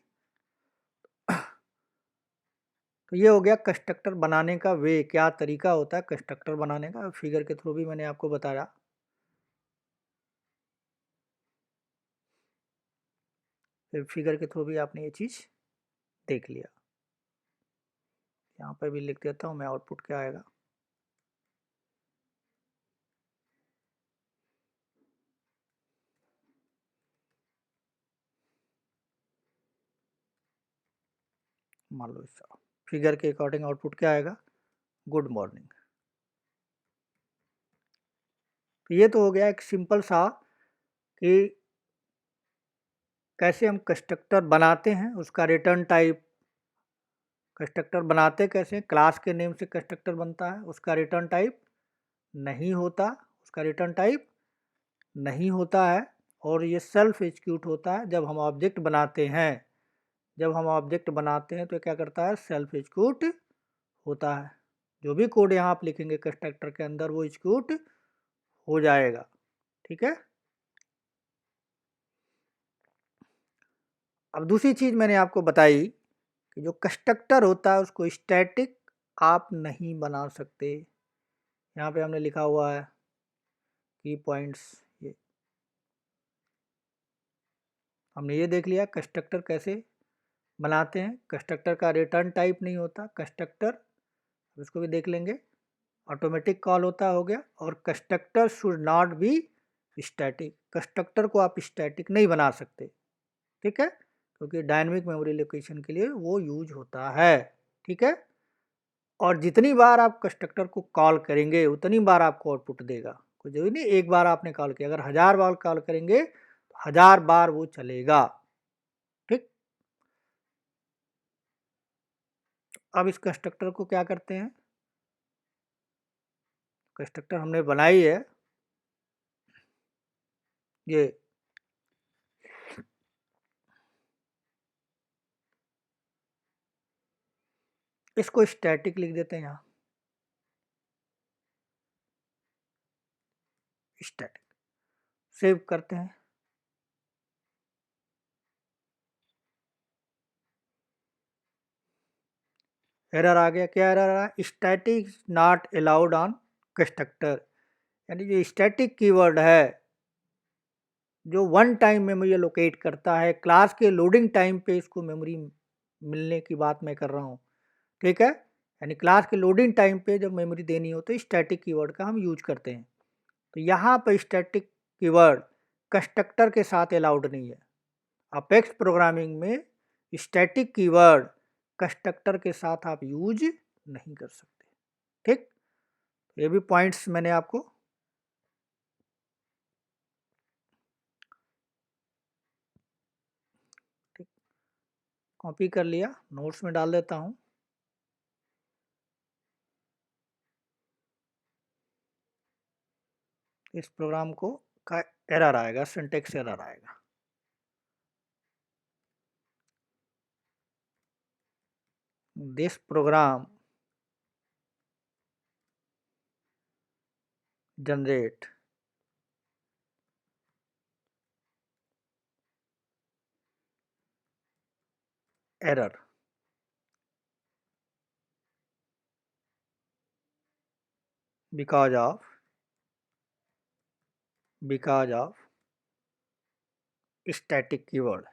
तो ये हो गया कंस्ट्रक्टर बनाने का वे, क्या तरीका होता है कंस्ट्रक्टर बनाने का। फिगर के थ्रू भी मैंने आपको बताया। फिर फिगर के थ्रू भी आपने ये चीज़ देख लिया। यहाँ पे भी लिख देता हूँ मैं आउटपुट क्या आएगा। मान लो इस फिगर के अकॉर्डिंग आउटपुट क्या आएगा? Good morning. तो ये तो हो गया एक सिंपल सा कि कैसे हम कंस्ट्रक्टर बनाते हैं, उसका रिटर्न टाइप। कंस्ट्रक्टर बनाते कैसे? क्लास के नेम से कंस्ट्रक्टर बनता है, उसका रिटर्न टाइप नहीं होता, उसका रिटर्न टाइप नहीं होता है। और ये सेल्फ एग्जीक्यूट होता है जब हम ऑब्जेक्ट बनाते हैं। जब हम ऑब्जेक्ट बनाते हैं तो क्या करता है? सेल्फ एग्जीक्यूट होता है। जो भी कोड यहाँ आप लिखेंगे कंस्ट्रक्टर के अंदर वो एग्जीक्यूट हो जाएगा। ठीक है, अब दूसरी चीज़ मैंने आपको बताई कि जो कंस्ट्रक्टर होता है उसको स्टैटिक आप नहीं बना सकते। यहाँ पे हमने लिखा हुआ है की पॉइंट्स ये हमने ये देख लिया कंस्ट्रक्टर कैसे बनाते हैं। कंस्ट्रक्टर का रिटर्न टाइप नहीं होता कंस्ट्रक्टर, इसको भी देख लेंगे। ऑटोमेटिक कॉल होता हो गया। और constructor should not be static, constructor को आप स्टैटिक नहीं बना सकते, ठीक है, क्योंकि डायनेमिक मेमोरी लोकेशन के लिए वो यूज होता है, ठीक है। और जितनी बार आप कंस्ट्रक्टर को कॉल करेंगे उतनी बार आपको आउटपुट देगा। कोई जरूरी नहीं एक बार आपने कॉल किया, अगर 1000 बार कॉल करेंगे तो 1000 बार वो चलेगा, ठीक। अब इस कंस्ट्रक्टर को क्या करते हैं, कंस्ट्रक्टर हमने बनाई है ये, इसको स्टैटिक लिख देते हैं यहाँ, स्टैटिक। सेव करते हैं। एरर आ गया, क्या एरर आ रहा है, static not allowed on constructor, यानी जो स्टैटिक कीवर्ड है जो वन टाइम मेमोरी लोकेट करता है, क्लास के लोडिंग टाइम पे इसको मेमोरी मिलने की बात मैं कर रहा हूँ, ठीक है। यानी क्लास के लोडिंग टाइम पे जब मेमोरी देनी हो तो स्टैटिक कीवर्ड का हम यूज करते हैं। तो यहाँ पर स्टैटिक कीवर्ड कंस्ट्रक्टर के साथ अलाउड नहीं है। अपेक्स प्रोग्रामिंग में स्टैटिक कीवर्ड कंस्ट्रक्टर के साथ आप यूज नहीं कर सकते, ठीक। ये भी पॉइंट्स मैंने आपको ठीक कॉपी कर लिया, नोट्स में डाल देता हूँ। इस प्रोग्राम को का एरर आएगा, सिंटेक्स एरर आएगा। This program generate error because of static keyword,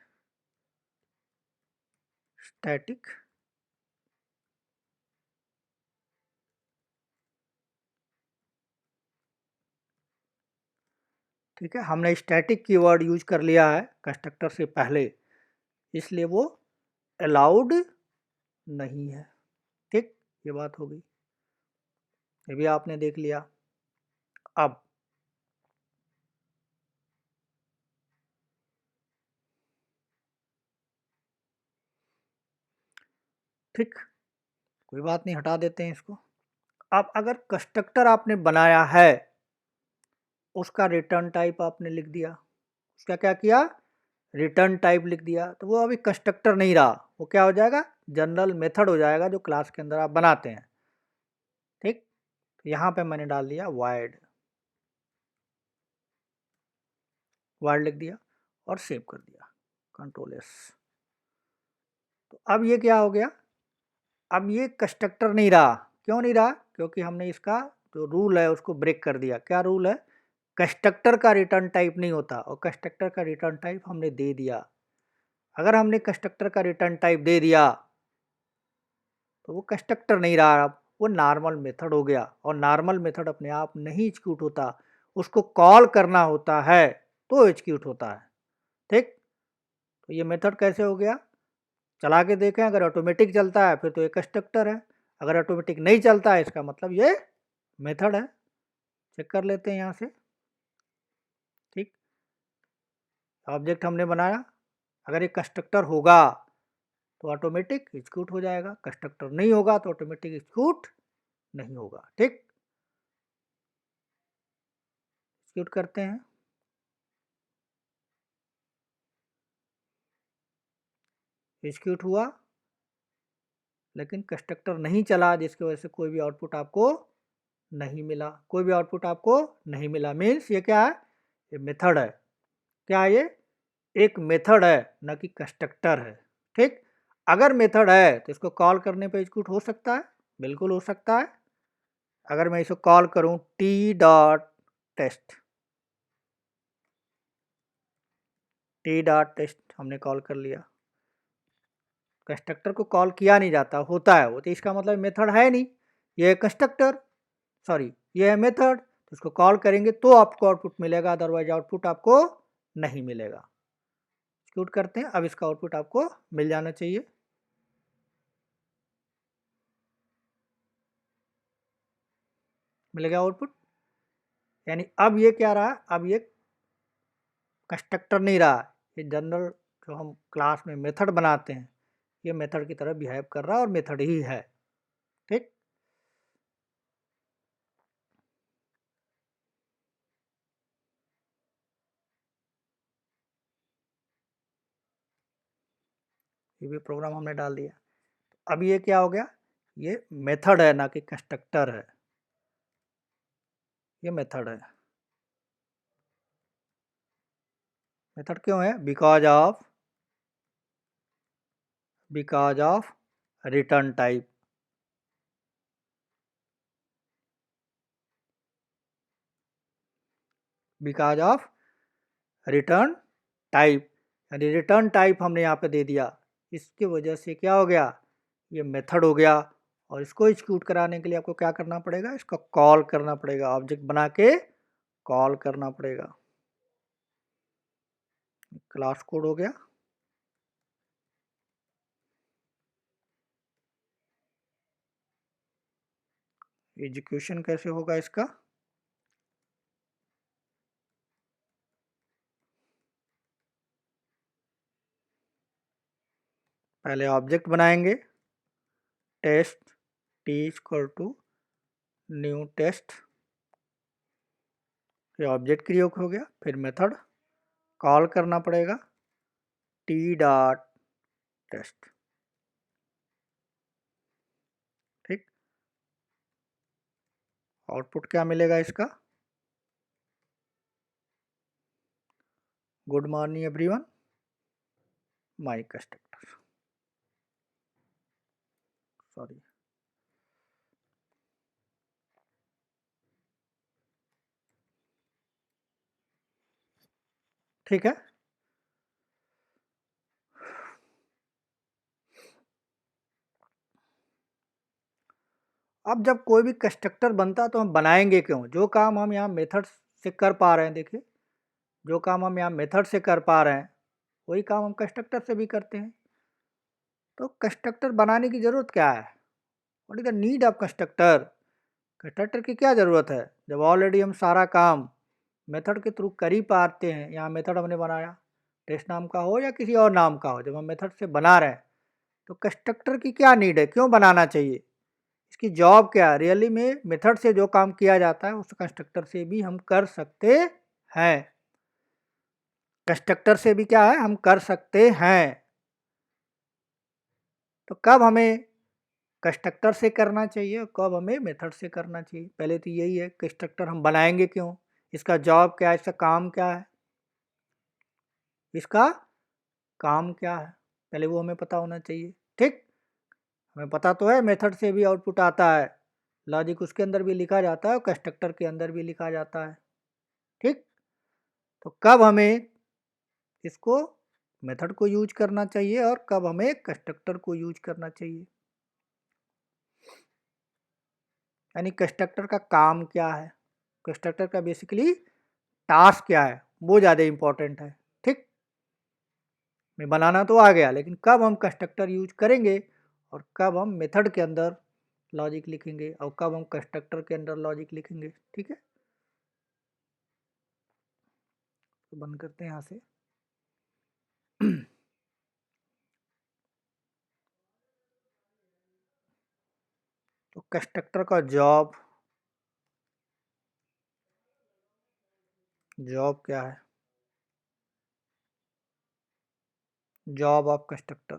static ठीक है। हमने स्टैटिक कीवर्ड यूज कर लिया है कंस्ट्रक्टर से पहले, इसलिए वो अलाउड नहीं है, ठीक। ये बात हो गई, ये भी आपने देख लिया। अब ठीक, कोई बात नहीं, हटा देते हैं इसको। अब अगर कंस्ट्रक्टर आपने बनाया है, उसका रिटर्न टाइप आपने लिख दिया, उसका क्या किया, रिटर्न टाइप लिख दिया, तो वो अभी कंस्ट्रक्टर नहीं रहा, वो क्या हो जाएगा, जनरल मेथड हो जाएगा जो क्लास के अंदर आप बनाते हैं, ठीक। तो यहाँ पे मैंने डाल दिया वाइड, वाइड लिख दिया और सेव कर दिया, कंट्रोल एस। तो अब ये क्या हो गया, अब ये कंस्ट्रक्टर नहीं रहा। क्यों नहीं रहा, क्योंकि हमने इसका जो रूल है उसको ब्रेक कर दिया। क्या रूल है, कंस्ट्रक्टर का रिटर्न टाइप नहीं होता, और कंस्ट्रक्टर का रिटर्न टाइप हमने दे दिया। अगर हमने कंस्ट्रक्टर का रिटर्न टाइप दे दिया तो वो कंस्ट्रक्टर नहीं रहा, अब वो नॉर्मल मेथड हो गया। और नॉर्मल मेथड अपने आप नहीं एग्जीक्यूट होता, उसको कॉल करना होता है तो एग्जीक्यूट होता है, ठीक। तो ये मेथड कैसे हो गया, चला के देखें, अगर ऑटोमेटिक चलता है फिर तो ये कंस्ट्रक्टर है, अगर ऑटोमेटिक नहीं चलता है इसका मतलब ये मेथड है। चेक कर लेते हैं यहाँ से, ठीक। ऑब्जेक्ट हमने बनाया, अगर ये कंस्ट्रक्टर होगा तो ऑटोमेटिक एग्जीक्यूट हो जाएगा, कंस्ट्रक्टर नहीं होगा तो ऑटोमेटिक एग्जीक्यूट नहीं होगा, ठीक। एग्जीक्यूट करते हैं, एग्जीक्यूट हुआ लेकिन कंस्ट्रक्टर नहीं चला, जिसकी वजह से कोई भी आउटपुट आपको नहीं मिला, कोई भी आउटपुट आपको नहीं मिला। मीन्स ये क्या है, ये मेथड है। क्या है ये, एक मेथड है, न कि कंस्ट्रक्टर है, ठीक। अगर मेथड है तो इसको कॉल करने पे एग्जीक्यूट हो सकता है, बिल्कुल हो सकता है। अगर मैं इसको कॉल करूं t dot test, t dot test हमने कॉल कर लिया। कंस्ट्रक्टर को कॉल किया नहीं जाता, होता है वो, तो इसका मतलब मेथड है नहीं, ये है कंस्ट्रक्टर, सॉरी ये है मेथड। तो इसको कॉल करेंगे तो आपको आउटपुट मिलेगा, अदरवाइज आउटपुट आपको नहीं मिलेगा। एक्जीक्यूट करते हैं, अब इसका आउटपुट आपको मिल जाना चाहिए। मिल गया आउटपुट, यानी अब ये क्या रहा, अब ये कंस्ट्रक्टर नहीं रहा, ये जनरल जो हम क्लास में मेथड बनाते हैं, ये मेथड की तरह बिहेव कर रहा है और मेथड ही है। ठीक, ये भी प्रोग्राम हमने डाल दिया। अब ये क्या हो गया, ये मेथड है ना कि कंस्ट्रक्टर है, ये मेथड है। मेथड क्यों है, because of return type. Because of return type, यानी रिटर्न टाइप हमने यहाँ पे दे दिया, इसकी वजह से क्या हो गया, ये मेथड हो गया। और इसको एग्जीक्यूट कराने के लिए आपको क्या करना पड़ेगा, इसका कॉल करना पड़ेगा, ऑब्जेक्ट बना के कॉल करना पड़ेगा। क्लास कोड हो गया। एग्जीक्यूशन कैसे होगा इसका, पहले ऑब्जेक्ट बनाएंगे, test t equal to new test, ये ऑब्जेक्ट क्रिएट हो गया। फिर मेथड कॉल करना पड़ेगा टी डॉट टेस्ट। ठीक, आउटपुट क्या मिलेगा इसका, good morning everyone my constructor, sorry. ठीक है, अब जब कोई भी कंस्ट्रक्टर बनता है तो हम बनाएंगे क्यों, जो काम हम यहाँ मेथड से कर पा रहे हैं, देखिए जो काम हम यहाँ मेथड से कर पा रहे हैं वही काम हम कंस्ट्रक्टर से भी करते हैं। तो कंस्ट्रक्टर बनाने की ज़रूरत क्या है, what is the need of constructor, constructor की क्या ज़रूरत है, जब ऑलरेडी हम सारा काम मेथड के थ्रू कर ही पाते हैं। यहाँ मेथड हमने बनाया, टेस्ट नाम का हो या किसी और नाम का हो, जब हम मेथड से बना रहे हैं तो कंस्ट्रक्टर की क्या नीड है, क्यों बनाना चाहिए, इसकी जॉब क्या है। रियली में मेथड से जो काम किया जाता है उस कंस्ट्रक्टर से भी हम कर सकते हैं, कंस्ट्रक्टर से भी क्या है हम कर सकते हैं। तो कब हमें कंस्ट्रक्टर से करना चाहिए और कब हमें मेथड से करना चाहिए, पहले तो यही है कंस्ट्रक्टर हम बनाएंगे क्यों, इसका जॉब क्या है, इसका काम क्या है, इसका काम क्या है, पहले वो हमें पता होना चाहिए। ठीक, हमें पता तो है मेथड से भी आउटपुट आता है, लॉजिक उसके अंदर भी लिखा जाता है और कंस्ट्रक्टर के अंदर भी लिखा जाता है। ठीक, तो कब हमें इसको मेथड को यूज करना चाहिए और कब हमें कंस्ट्रक्टर को यूज करना चाहिए, यानी कंस्ट्रक्टर का काम क्या है, कंस्ट्रक्टर का बेसिकली टास्क क्या है, वो ज़्यादा इम्पोर्टेंट है। ठीक, मैं बनाना तो आ गया, लेकिन कब हम कंस्ट्रक्टर यूज करेंगे और कब हम मेथड के अंदर लॉजिक लिखेंगे और कब हम कंस्ट्रक्टर के अंदर लॉजिक लिखेंगे। ठीक है, तो बंद करते हैं यहाँ से। तो कंस्ट्रक्टर का जॉब क्या है, job of constructor,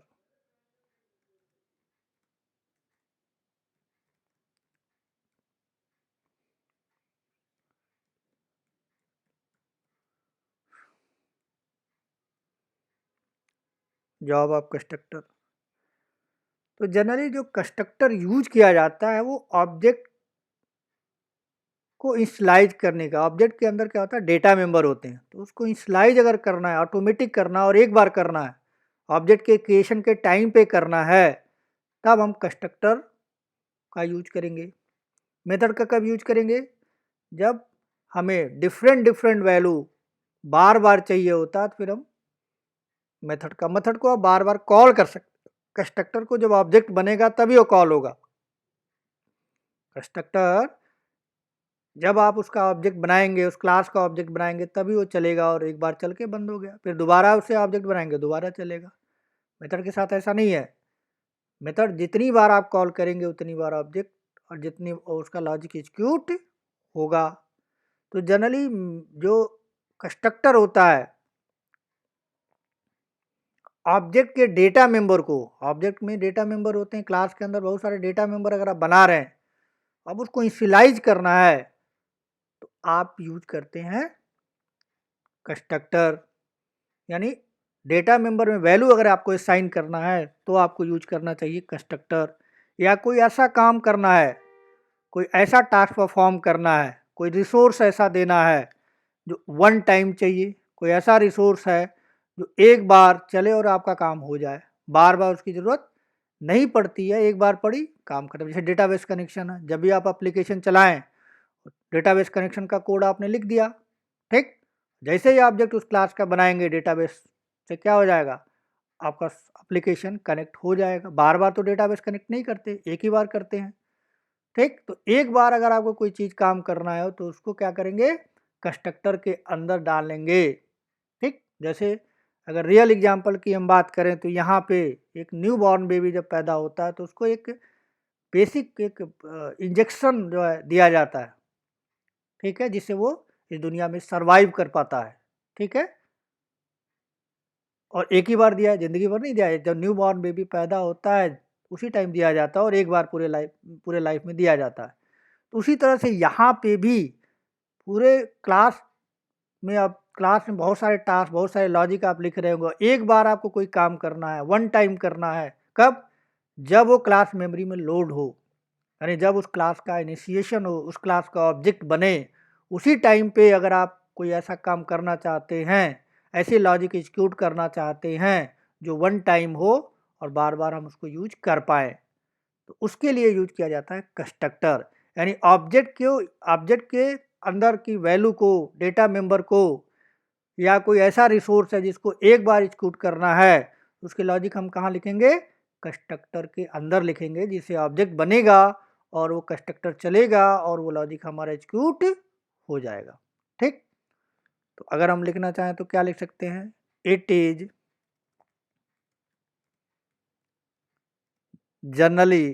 job of constructor. तो जनरली जो कंस्ट्रक्टर यूज किया जाता है वो ऑब्जेक्ट को इनिशियलाइज करने का। ऑब्जेक्ट के अंदर क्या होता है, डेटा मेंबर होते हैं, तो उसको इनिशियलाइज अगर करना है, ऑटोमेटिक करना है और एक बार करना है, ऑब्जेक्ट के क्रिएशन के टाइम पे करना है, तब हम कंस्ट्रक्टर का यूज करेंगे। मेथड का कब यूज करेंगे, जब हमें डिफरेंट डिफरेंट वैल्यू बार बार चाहिए होता है, तो फिर हम मेथड को आप बार बार कॉल कर सकते। कंस्ट्रक्टर को जब ऑब्जेक्ट बनेगा तभी वो कॉल होगा। कंस्ट्रक्टर जब आप उसका ऑब्जेक्ट बनाएंगे, उस क्लास का ऑब्जेक्ट बनाएंगे, तभी वो चलेगा, और एक बार चल के बंद हो गया, फिर दोबारा उसे ऑब्जेक्ट बनाएंगे, दोबारा चलेगा। मेथड के साथ ऐसा नहीं है। मेथड जितनी बार आप कॉल करेंगे उतनी बार ऑब्जेक्ट और जितनी उसका लॉजिक एग्जीक्यूट होगा। तो जनरली जो कंस्ट्रक्टर होता है, ऑब्जेक्ट के डेटा मेंबर को, ऑब्जेक्ट में डेटा मेंबर होते हैं, क्लास के अंदर बहुत सारे डेटा मेंबर अगर आप बना रहे हैं, अब उसको इनिशियलाइज करना है, तो आप यूज करते हैं कंस्ट्रक्टर। यानी डेटा मेंबर में वैल्यू अगर आपको असाइन करना है तो आपको यूज करना चाहिए कंस्ट्रक्टर। या कोई ऐसा काम करना है, कोई ऐसा टास्क परफॉर्म करना है, कोई रिसोर्स ऐसा देना है जो वन टाइम चाहिए, कोई ऐसा रिसोर्स है जो एक बार चले और आपका काम हो जाए, बार बार उसकी ज़रूरत नहीं पड़ती है, एक बार पड़ी काम खत्म। जैसे डेटाबेस कनेक्शन है, जब भी आप एप्लीकेशन चलाएं, डेटाबेस कनेक्शन का कोड आपने लिख दिया, ठीक, जैसे ही ऑब्जेक्ट उस क्लास का बनाएंगे डेटाबेस से क्या हो जाएगा, आपका एप्लीकेशन कनेक्ट हो जाएगा। बार बार तो डेटाबेस कनेक्ट नहीं करते, एक ही बार करते हैं, ठीक। तो एक बार अगर आपको कोई चीज़ काम करना है तो उसको क्या करेंगे, कंस्ट्रक्टर के अंदर डालेंगे, ठीक। जैसे अगर रियल एग्जांपल की हम बात करें तो यहाँ पे एक न्यू बॉर्न बेबी जब पैदा होता है तो उसको एक बेसिक एक इंजेक्शन जो है दिया जाता है, ठीक है, जिससे वो इस दुनिया में सरवाइव कर पाता है, ठीक है। और एक ही बार दिया है, ज़िंदगी भर नहीं दिया है। जब न्यू बॉर्न बेबी पैदा होता है उसी टाइम दिया जाता है और एक बार पूरे लाइफ में दिया जाता है। तो उसी तरह से यहाँ पे भी पूरे क्लास में, अब क्लास में बहुत सारे टास्क, बहुत सारे लॉजिक आप लिख रहे होंगे, एक बार आपको कोई काम करना है, वन टाइम करना है, कब, जब वो क्लास मेमोरी में लोड हो, यानी जब उस क्लास का इनिशिएशन हो, उस क्लास का ऑब्जेक्ट बने, उसी टाइम पे अगर आप कोई ऐसा काम करना चाहते हैं, ऐसे लॉजिक एग्जीक्यूट करना चाहते हैं जो वन टाइम हो और बार बार हम उसको यूज कर पाएँ, तो उसके लिए यूज किया जाता है कंस्ट्रक्टर। यानी ऑब्जेक्ट के अंदर की वैल्यू को, डेटा मेंबर को, या कोई ऐसा रिसोर्स है जिसको एक बार एग्जीक्यूट करना है, उसके लॉजिक हम कहाँ लिखेंगे, कंस्ट्रक्टर के अंदर लिखेंगे, जिससे ऑब्जेक्ट बनेगा और वो कंस्ट्रक्टर चलेगा और वो लॉजिक हमारा एग्जीक्यूट हो जाएगा, ठीक। तो अगर हम लिखना चाहें तो क्या लिख सकते हैं, it is generally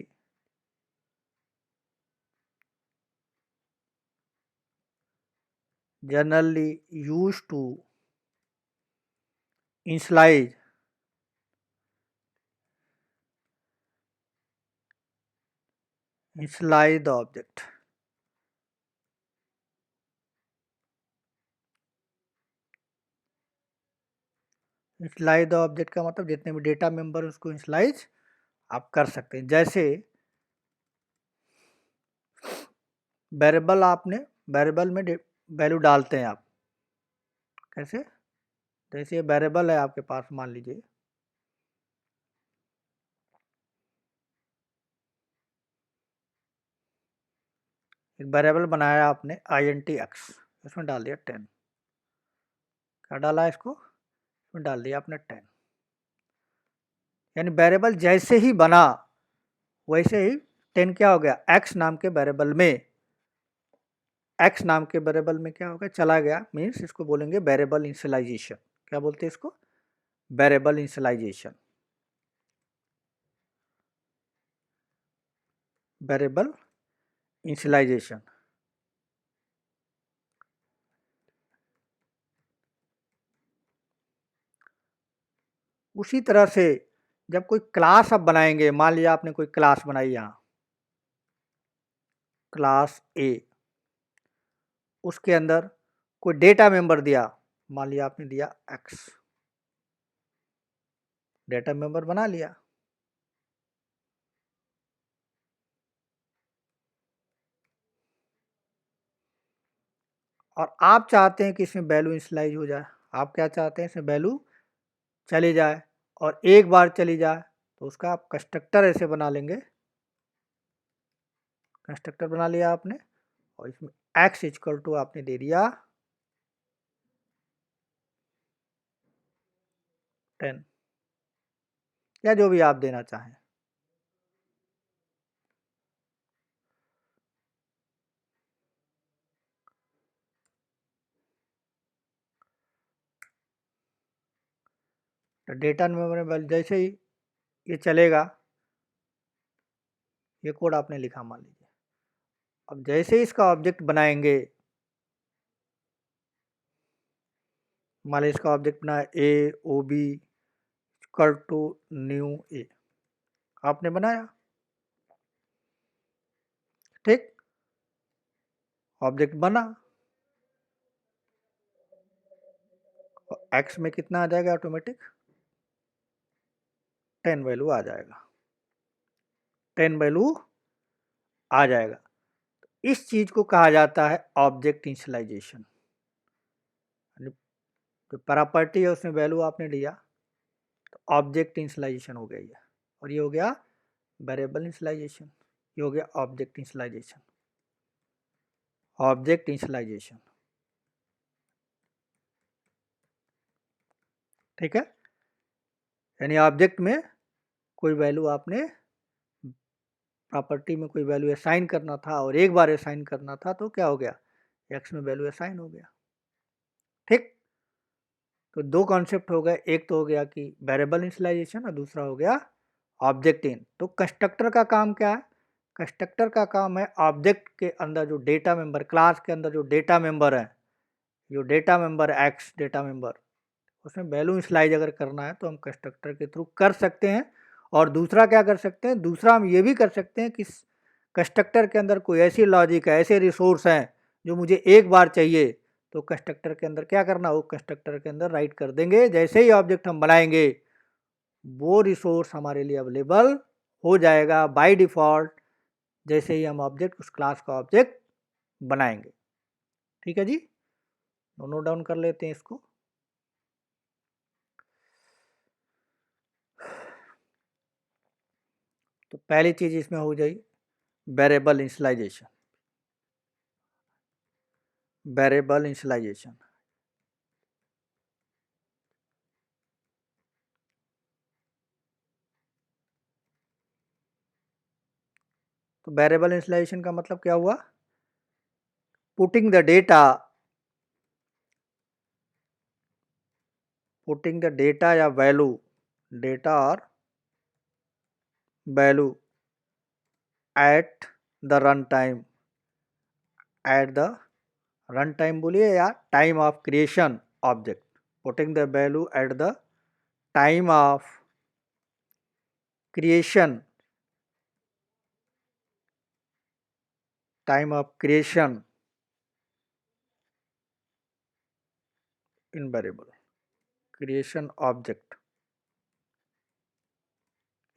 used to initialize the object। Initialize the object का मतलब जितने भी डेटा मेंबर उसको इनिशियलाइज आप कर सकते हैं। जैसे वेरिएबल, आपने वेरिएबल में वैल्यू डालते हैं आप, कैसे, जैसे ये वेरिएबल है आपके पास, मान लीजिए एक वेरिएबल बनाया आपने int x, इसमें डाल दिया 10, क्या डाला है इसको, इसमें डाल दिया आपने 10। यानी वेरिएबल जैसे ही बना वैसे ही 10 क्या हो गया, x नाम के वेरिएबल में, x नाम के वेरिएबल में क्या हो गया, चला गया, मीन्स इसको बोलेंगे वेरिएबल इनिशियलाइजेशन। क्या बोलते हैं इसको, वेरिएबल इनिशियलाइजेशन, वेरिएबल इनिशियलाइजेशन। उसी तरह से जब कोई क्लास आप बनाएंगे, मान लिया आपने कोई क्लास बनाई, यहाँ क्लास ए, उसके अंदर कोई डेटा मेंबर दिया, मान लिया आपने दिया x, डेटा मेंबर बना लिया। और आप चाहते हैं कि इसमें वैल्यू इनिशियलाइज हो जाए। आप क्या चाहते हैं, इसमें वैल्यू चली जाए और एक बार चली जाए, तो उसका आप कंस्ट्रक्टर ऐसे बना लेंगे। कंस्ट्रक्टर बना लिया आपने और इसमें x इक्वल टू आपने दे दिया 10 या जो भी आप देना चाहें। तो डेटा मेमोरेबल जैसे ही ये चलेगा, ये कोड आपने लिखा मान लीजिए। अब जैसे ही इसका ऑब्जेक्ट बनाएंगे, मान लीजिए इसका ऑब्जेक्ट बनाया A O B equal to new A, आपने बनाया, ठीक, ऑब्जेक्ट बना, एक्स में कितना आ जाएगा, ऑटोमेटिक 10 वैल्यू आ जाएगा, 10 वैल्यू आ जाएगा। इस चीज को कहा जाता है ऑब्जेक्ट इनिशियलाइजेशन। जो प्रॉपर्टी है उसमें वैल्यू आपने दिया तो ऑब्जेक्ट इनिशियलाइजेशन हो गई है, और ये हो गया वेरिएबल इनिशियलाइजेशन, ये हो गया ऑब्जेक्ट इनिशियलाइजेशन। ऑब्जेक्ट इनिशियलाइजेशन, ठीक है, यानी ऑब्जेक्ट में कोई वैल्यू आपने प्रॉपर्टी में कोई वैल्यू असाइन करना था और एक बार असाइन करना था, तो क्या हो गया, एक्स में वैल्यू असाइन हो गया, ठीक। तो दो कॉन्सेप्ट हो गए, एक तो हो गया कि वेरिएबल इनिशियलाइजेशन और दूसरा हो गया ऑब्जेक्ट इन। तो कंस्ट्रक्टर का काम क्या है, कंस्ट्रक्टर का काम है ऑब्जेक्ट के अंदर जो डेटा मेंबर, क्लास के अंदर जो डेटा मेंबर है, जो data member x data member, उसमें वैल्यू इनिशियलाइज अगर करना है तो हम कंस्ट्रक्टर के थ्रू कर सकते हैं। और दूसरा क्या कर सकते हैं, दूसरा हम ये भी कर सकते हैं कि कंस्ट्रक्टर के अंदर कोई ऐसी लॉजिक है, ऐसे रिसोर्स हैं जो मुझे एक बार चाहिए, तो कंस्ट्रक्टर के अंदर क्या करना, वो कंस्ट्रक्टर के अंदर राइट कर देंगे। जैसे ही ऑब्जेक्ट हम बनाएंगे वो रिसोर्स हमारे लिए अवेलेबल हो जाएगा बाय डिफ़ॉल्ट, जैसे ही हम ऑब्जेक्ट उस क्लास का ऑब्जेक्ट बनाएंगे। ठीक है जी, नोट डाउन कर लेते हैं इसको। तो पहली चीज इसमें हो जाएगी वेरिएबल इनिशियलाइजेशन। वेरिएबल इनिशियलाइजेशन, तो वेरिएबल इनिशियलाइजेशन का मतलब क्या हुआ, putting the data, putting the data या वैल्यू, डेटा और value at the run time, at the run time बोलिए या time of creation object, putting the value at the time of creation, time of creation in variable, creation object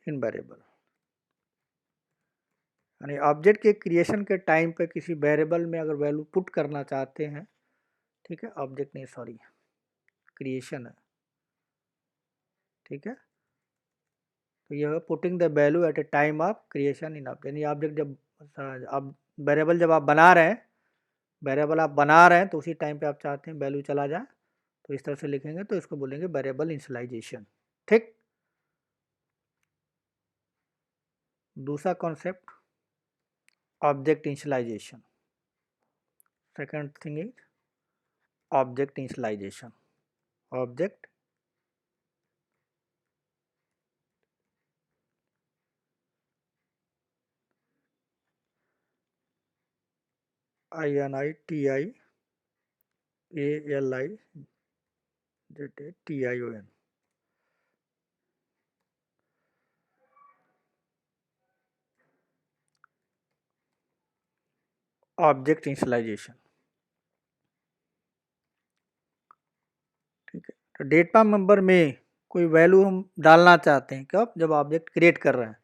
in variable, यानी ऑब्जेक्ट के क्रिएशन के टाइम पे किसी वेरिएबल में अगर वैल्यू पुट करना चाहते हैं, ठीक है, ऑब्जेक्ट नहीं सॉरी क्रिएशन है, ठीक है, तो यह है putting the value at a time of creation in object, यानी ऑब्जेक्ट जब अब वेरिएबल जब आप बना रहे हैं, वेरिएबल आप बना रहे हैं तो उसी टाइम पे आप चाहते हैं वैल्यू चला जाए, तो इस तरह से लिखेंगे तो इसको बोलेंगे वेरिएबल इनिशियलाइजेशन, ठीक। दूसरा concept object initialization, second thing is object initialization, object INITIALIZATION, object initialization, ठीक है। तो डेटा मेंबर में कोई वैल्यू हम डालना चाहते हैं, कब, जब ऑब्जेक्ट क्रिएट कर रहे हैं,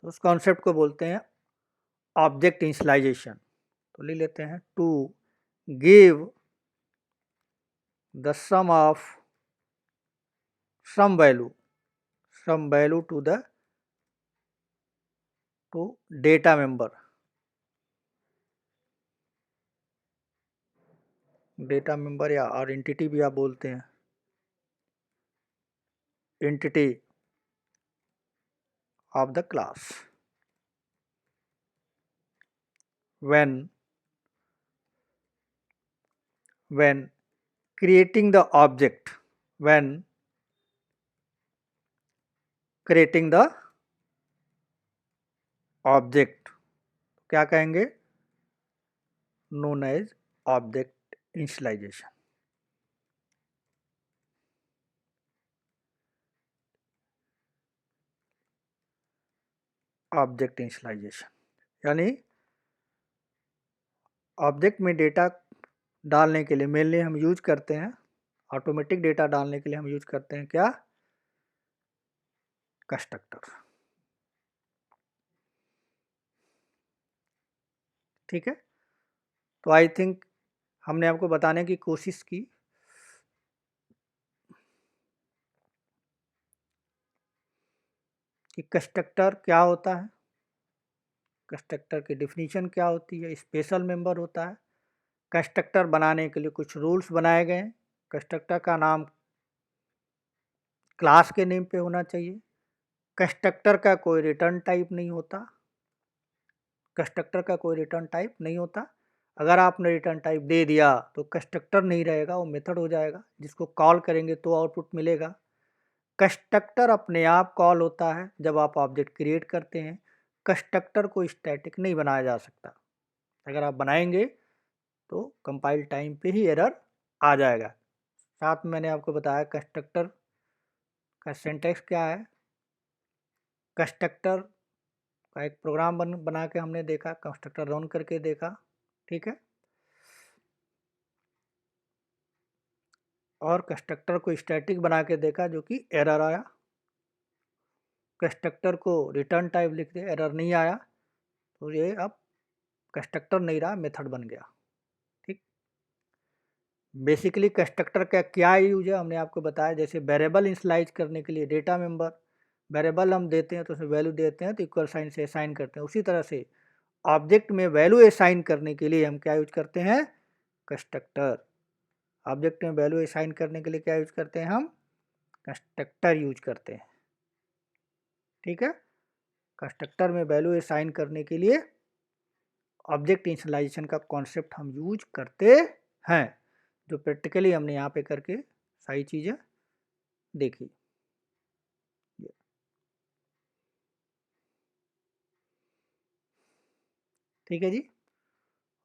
तो उस कॉन्सेप्ट को बोलते हैं ऑब्जेक्ट इनिशियलाइजेशन। तो ले लेते हैं to give the sum of some value to the data member या और एंटिटी भी आप बोलते हैं, entity of the class when creating the object, when creating the object क्या कहेंगे, known as object initialization. Object initialization यानी ऑब्जेक्ट में डेटा डालने के लिए मेनली हम यूज करते हैं, ऑटोमेटिक डेटा डालने के लिए हम यूज करते हैं क्या, कंस्ट्रक्टर। ठीक है, तो आई थिंक हमने आपको बताने की कोशिश की कि कंस्ट्रक्टर क्या होता है, कंस्ट्रक्टर की डिफिनीशन क्या होती है, स्पेशल मेंबर होता है, कंस्ट्रक्टर बनाने के लिए कुछ रूल्स बनाए गए हैं, कंस्ट्रक्टर का नाम क्लास के नेम पे होना चाहिए, कंस्ट्रक्टर का कोई रिटर्न टाइप नहीं होता, कंस्ट्रक्टर का कोई रिटर्न टाइप नहीं होता, अगर आपने रिटर्न टाइप दे दिया तो कंस्ट्रक्टर नहीं रहेगा, वो मेथड हो जाएगा जिसको कॉल करेंगे तो आउटपुट मिलेगा। कंस्ट्रक्टर अपने आप कॉल होता है जब आप ऑब्जेक्ट क्रिएट करते हैं, कंस्ट्रक्टर को स्टैटिक नहीं बनाया जा सकता, अगर आप बनाएंगे तो कंपाइल टाइम पे ही एरर आ जाएगा। साथ में मैंने आपको बताया कंस्ट्रक्टर का सिंटैक्स क्या है, कंस्ट्रक्टर का एक प्रोग्राम बना के हमने देखा, कंस्ट्रक्टर रन करके देखा। ठीक है, और कंस्ट्रक्टर को स्टैटिक बना के देखा जो कि एरर आया, कंस्ट्रक्टर को रिटर्न टाइप लिख दिया, एरर नहीं आया, तो ये अब कंस्ट्रक्टर नहीं रहा, मेथड बन गया। ठीक, बेसिकली कंस्ट्रक्टर का क्या यूज है हमने आपको बताया, जैसे वेरिएबल इनिशियलाइज करने के लिए डेटा मेंबर वेरिएबल हम देते हैं तो उसमें वैल्यू देते हैं तो इक्वल साइन से असाइन करते हैं, उसी तरह से ऑब्जेक्ट में वैल्यू असाइन करने के लिए हम क्या यूज करते हैं, कंस्ट्रक्टर। ऑब्जेक्ट में वैल्यू असाइन करने के लिए क्या यूज करते हैं, हम कंस्ट्रक्टर यूज करते हैं। ठीक है, कंस्ट्रक्टर में वैल्यू असाइन करने के लिए ऑब्जेक्ट इनिशियलाइजेशन का कॉन्सेप्ट हम यूज करते हैं, जो प्रैक्टिकली हमने यहाँ पे करके सारी चीज़ें देखी। ठीक है जी,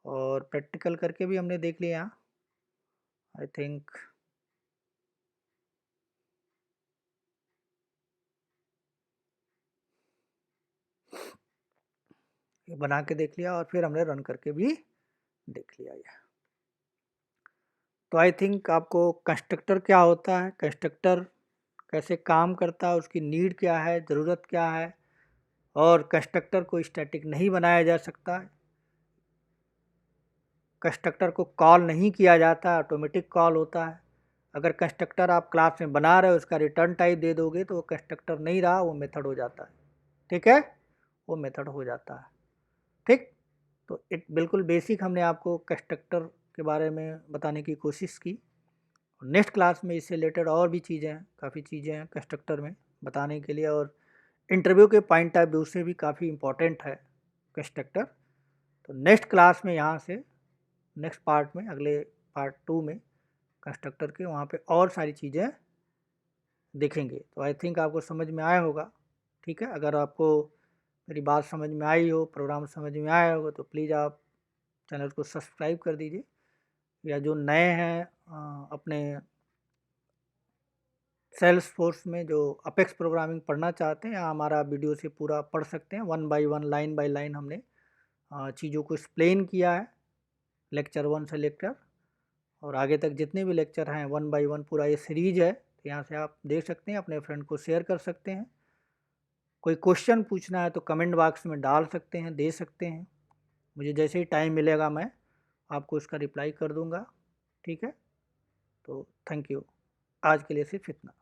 और प्रैक्टिकल करके भी हमने देख लिया, आई थिंक ये बना के देख लिया और फिर हमने रन करके भी देख लिया ये। तो आई थिंक आपको कंस्ट्रक्टर क्या होता है, कंस्ट्रक्टर कैसे काम करता है, उसकी नीड क्या है, ज़रूरत क्या है, और कंस्ट्रक्टर को स्टैटिक नहीं बनाया जा सकता, कंस्ट्रक्टर को कॉल नहीं किया जाता, ऑटोमेटिक कॉल होता है। अगर कंस्ट्रक्टर आप क्लास में बना रहे हो उसका रिटर्न टाइप दे दोगे तो वो कंस्ट्रक्टर नहीं रहा, वो मेथड हो जाता है। ठीक है, वो मेथड हो जाता है। ठीक, तो एक बिल्कुल बेसिक हमने आपको कंस्ट्रक्टर के बारे में बताने की कोशिश की। नेक्स्ट क्लास में इससे रिलेटेड और भी चीज़ें हैं, काफ़ी चीज़ें हैं कंस्ट्रक्टर में बताने के लिए, और इंटरव्यू के पॉइंट ऑफ व्यू से भी काफ़ी इम्पोर्टेंट है कंस्ट्रक्टर। तो नेक्स्ट क्लास में यहाँ से नेक्स्ट पार्ट में, अगले पार्ट 2 में कंस्ट्रक्टर के वहाँ पे और सारी चीज़ें देखेंगे। तो आई थिंक आपको समझ में आया होगा। ठीक है, अगर आपको मेरी बात समझ में आई हो, प्रोग्राम समझ में आया होगा तो प्लीज़ आप चैनल को सब्सक्राइब कर दीजिए, या जो नए हैं अपने सेल्सफोर्स में जो अपेक्स प्रोग्रामिंग पढ़ना चाहते हैं, हमारा वीडियो से पूरा पढ़ सकते हैं, 1 बाय 1 लाइन बाय लाइन हमने चीज़ों को एक्सप्लेन किया है, लेक्चर 1 से लेकर और आगे तक जितने भी लेक्चर हैं 1 बाय 1 पूरा ये सीरीज़ है। तो यहाँ से आप देख सकते हैं, अपने फ्रेंड को शेयर कर सकते हैं, कोई क्वेश्चन पूछना है तो कमेंट बॉक्स में डाल सकते हैं, दे सकते हैं, मुझे जैसे ही टाइम मिलेगा मैं आपको उसका रिप्लाई कर दूँगा। ठीक है, तो थैंक यू, आज के लिए सिर्फ इतना।